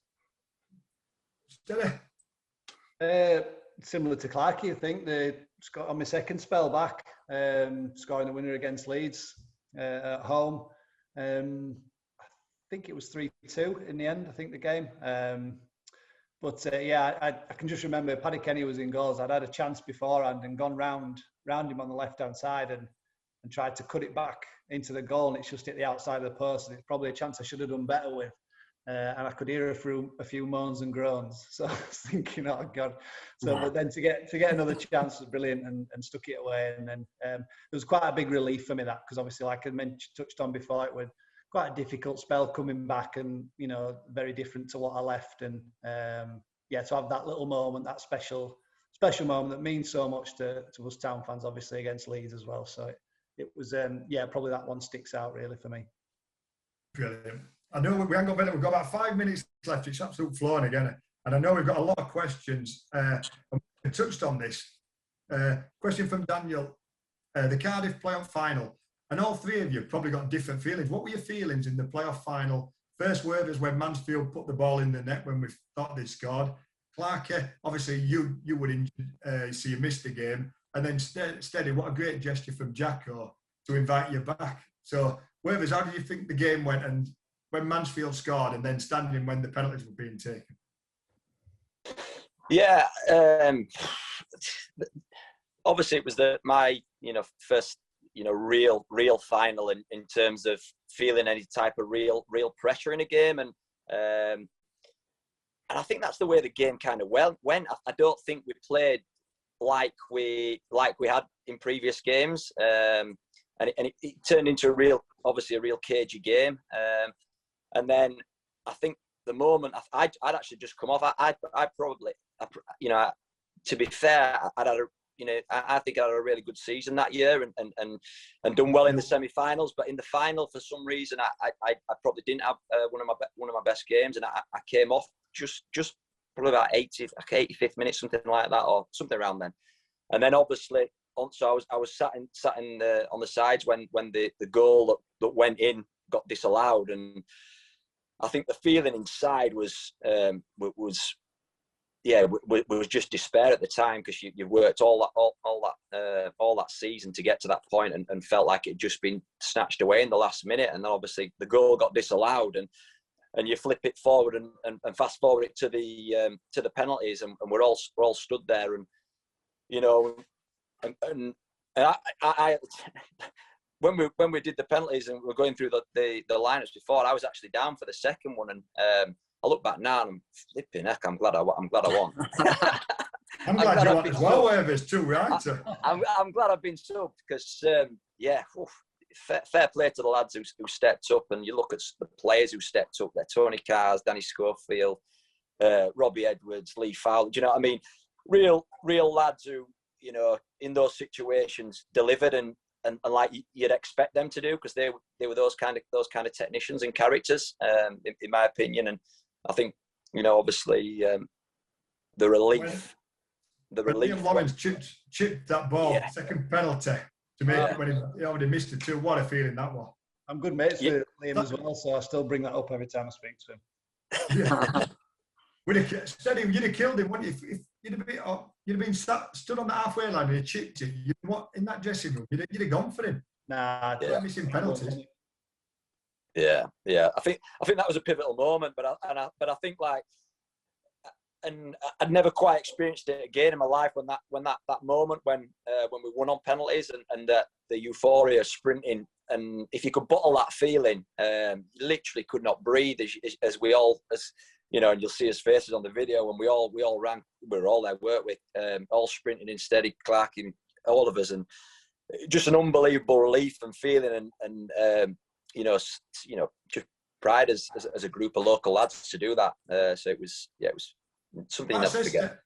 Similar to Clarke, I think on my second spell back, scoring the winner against Leeds at home. I think it was 3-2 in the end, I think, the game. I can just remember Paddy Kenny was in goals. I'd had a chance beforehand and gone round him on the left-hand side and tried to cut it back into the goal, and it's just hit the outside of the post, and it's probably a chance I should have done better with. And I could hear a few moans and groans. So I was thinking, oh God. So, but then to get another chance was brilliant, and stuck it away. And then it was quite a big relief for me, that, because obviously, like I touched on before, it was quite a difficult spell coming back, and very different to what I left. And to have that little moment, that special moment that means so much to us Town fans, obviously, against Leeds as well. So it was probably that one sticks out really for me. Brilliant. I know we haven't got better. We've got about 5 minutes left. It's absolute flowing again. And I know we've got a lot of questions. We touched on this. Question from Daniel. The Cardiff playoff final. And all three of you probably got different feelings. What were your feelings in the playoff final? First word was when Mansfield put the ball in the net when we thought they scored. Clarke, obviously you were injured, so you missed the game. And then Steady, what a great gesture from Jacko to invite you back. So, Worthys, how do you think the game went? And when Mansfield scored and then standing when the penalties were being taken? Yeah, obviously it was my first real final in terms of feeling any type of real pressure in a game, and I think that's the way the game kind of went. I don't think we played like we had in previous games, and it turned into a real cagey game, and then I think the moment I'd actually just come off, I probably, to be fair, I think I had a really good season that year and done well in the semi-finals. But in the final, for some reason, I probably didn't have one of my best games, and I came off just probably about 85th minute, something like that, or something around then. And then obviously, so I was sat in on the sides when the goal that went in got disallowed, and I think the feeling inside was just despair at the time, because you've worked all that season to get to that point, and felt like it had just been snatched away in the last minute. And then obviously the goal got disallowed, and you flip it forward and fast forward it to the penalties, and we're all stood there, and and I when we did the penalties and we're going through the lineups before, I was actually down for the second one, and I look back now and I'm flipping heck. I'm glad I won. I'm glad you won as well, Worthys, too, right? I'm glad I've been subbed, because fair play to the lads who stepped up. And you look at the players who stepped up there: Tony Carrs, Danny Schofield, Robbie Edwards, Lee Fowler. Do you know what I mean? Real lads who, in those situations delivered and like you'd expect them to do, because they were those kind of technicians and characters, in my opinion. And I think, obviously, the relief. Liam Lawrence chipped that ball, second penalty, to make it when he already missed it too. What a feeling that was. I'm good mates with Liam as well, so I still bring that up every time I speak to him. Yeah. You'd have killed him, wouldn't you? If you'd have been stood on the halfway line and he chipped it, in that dressing room, you'd have gone for him. Nah, missing penalties. Yeah. I think that was a pivotal moment, but I think and I'd never quite experienced it again in my life when that moment when we won on penalties and the euphoria sprinting, and if you could bottle that feeling, you literally could not breathe as we all, and you'll see his faces on the video when we all ran. We were all there, weren't we? All sprinting in steady, Clarke, all of us, and just an unbelievable relief and feeling, and just pride as a group of local lads to do that. So it was something you never forget.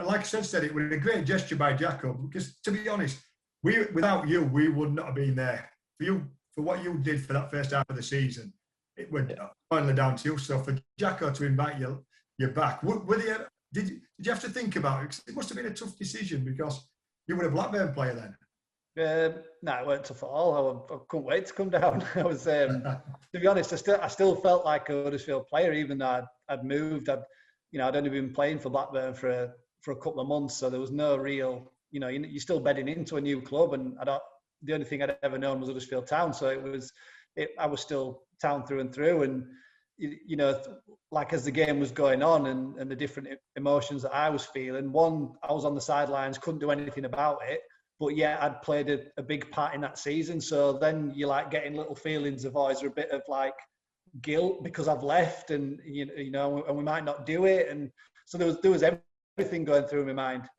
Like I said, it was a great gesture by Jacko, because to be honest, without you, we would not have been there. For what you did for that first half of the season, it went finally down to you. So for Jacko to invite you back, did you have to think about it? It must have been a tough decision, because you were a Blackburn player then. No, it weren't tough at all. I couldn't wait to come down. I was, to be honest, I still felt like a Huddersfield player, even though I'd moved. I'd only been playing for Blackburn for a couple of months, so there was no real, you're still bedding into a new club, and the only thing I'd ever known was Huddersfield Town, so I was still Town through and through, and like as the game was going on and the different emotions that I was feeling, I was on the sidelines, couldn't do anything about it. But yeah, I'd played a big part in that season. So then you're like getting little feelings of, is there a bit of like guilt because I've left, and and we might not do it. And so there was everything going through my mind.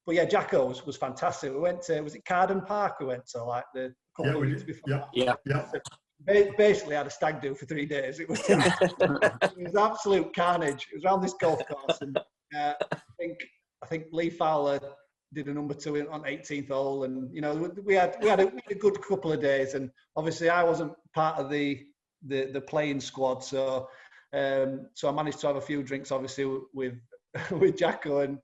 But yeah, Jacko was fantastic. We went to, was it Carden Park? We went to like the couple of weeks before. Yeah. Basically had a stag do for 3 days. It was absolute carnage. It was around this golf course, and I think Lee Fowler did a number 2 on 18th hole, and we had a good couple of days, and obviously I wasn't part of the playing squad, so I managed to have a few drinks obviously with Jacko and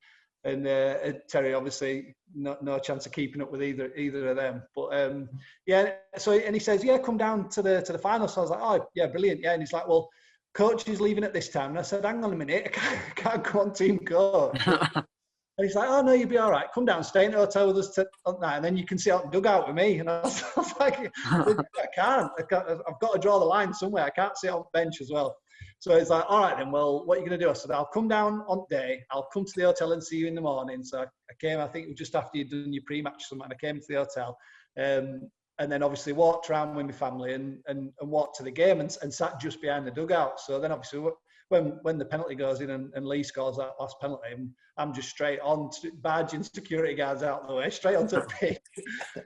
Terry. Obviously no chance of keeping up with either of them, but so, and he says, come down to the final. So I was like, oh yeah, brilliant, yeah. And he's like, well, coach is leaving at this time, and I said, hang on a minute, I can't go on team coach. And he's like, oh, no, you'll be all right. Come down, stay in the hotel with us on night, and then you can sit out the dugout with me. And I was like, I can't. I've got to draw the line somewhere. I can't sit on the bench as well. So he's like, all right, then, well, what are you going to do? I said, I'll come down on day. I'll come to the hotel and see you in the morning. So I came, I think it was just after you'd done your pre-match or something. I came to the hotel. And then obviously walked around with my family and walked to the game and sat just behind the dugout. So then obviously when the penalty goes in and Lee scores that last penalty, I'm just straight on, barging security guards out of the way, straight onto the pitch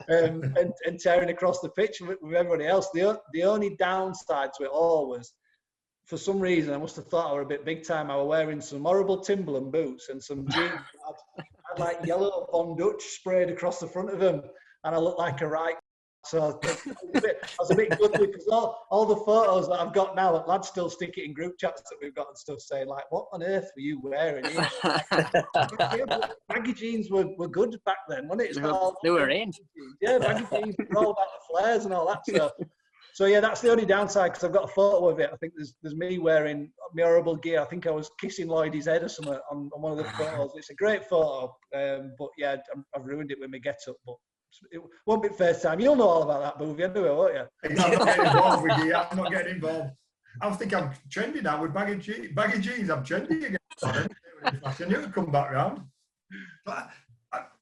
and tearing across the pitch with everybody else. The only downside to it all was, for some reason, I must have thought I were a bit big time. I was wearing some horrible Timberland boots and some jeans that had like yellow Von Dutch sprayed across the front of them, and I looked like a right. So I was a bit good because all the photos that I've got now, lads still stick it in group chats that we've got and stuff, saying like, "What on earth were you wearing?" Baggy jeans were good back then, wasn't it? They were in. Yeah, baggy jeans were all about the flares and all that stuff. So yeah, that's the only downside because I've got a photo of it. I think there's me wearing my horrible gear. I think I was kissing Lloydie's head or something on one of the photos. It's a great photo, but yeah, I've ruined it with my get-up. But it won't be the first time. You'll know all about that movie anyway, won't you? I'm not getting involved with gear. I'm not getting involved. I think I'm trendy now with baggy jeans. I'm trendy again. I knew it'd come back round. But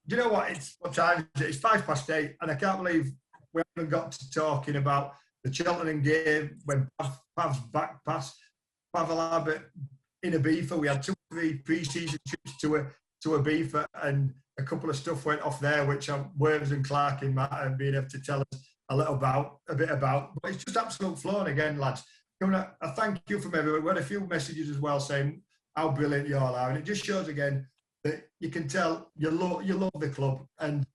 do you know what? What time is it? It's 8:05, and I can't believe we haven't got to talking about the Cheltenham game when Pav's back pass. Pavel in Ibiza. We had 2 or 3 pre-season trips to Ibiza, and a couple of stuff went off there, which Worms and Clarke might have been able to tell us a bit about. But it's just absolute flowing again, lads. I thank you from everyone. We had a few messages as well saying how brilliant you all are, and it just shows again that you can tell you love the club. And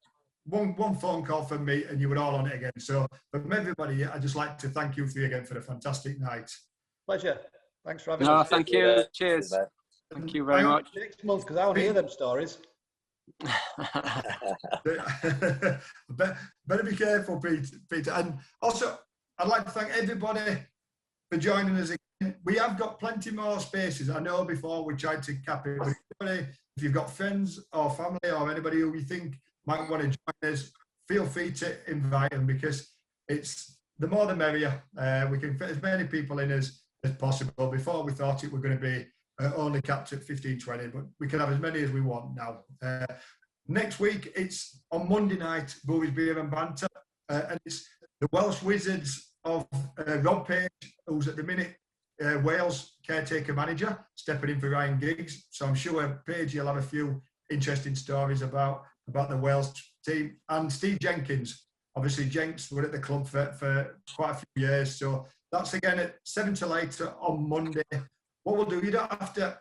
one phone call from me, and you were all on it again. So from everybody, I'd just like to thank you again for a fantastic night. Pleasure. Thanks for having us. Thank you. Cheers. Thank you very much. Next month, because I want to hear them stories. Better be careful, Peter. And also, I'd like to thank everybody for joining us again. We have got plenty more spaces. I know before we tried to cap it, but if you've got friends or family or anybody who you think might want to join us, feel free to invite them, because it's the more the merrier. We can fit as many people in as possible. Before we thought it were going to be only capped at 15, 20, but we can have as many as we want now. Next week, it's on Monday night, BOOTHY'S Beer and Banter, and it's the Welsh Wizards of Rob Page, who's at the minute Wales caretaker manager, stepping in for Ryan Giggs. So I'm sure, Page, you'll have a few interesting stories about the Wales team. And Steve Jenkins, obviously Jenks were at the club for quite a few years. So that's again at 7 till 8 on Monday. What we'll do, you don't have to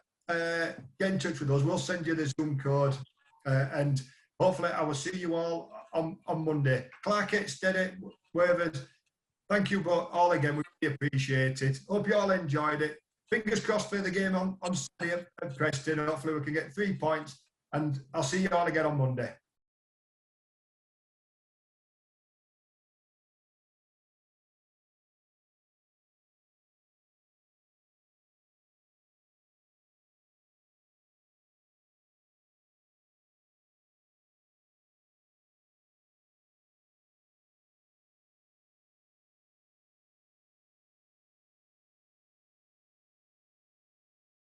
get in touch with us. We'll send you the Zoom code, and hopefully I will see you all on Monday. Clarke, Stead, wherever. Thank you all again. We really appreciate it. Hope you all enjoyed it. Fingers crossed for the game on Saturday at Preston. Hopefully we can get 3 points, and I'll see you all again on Monday.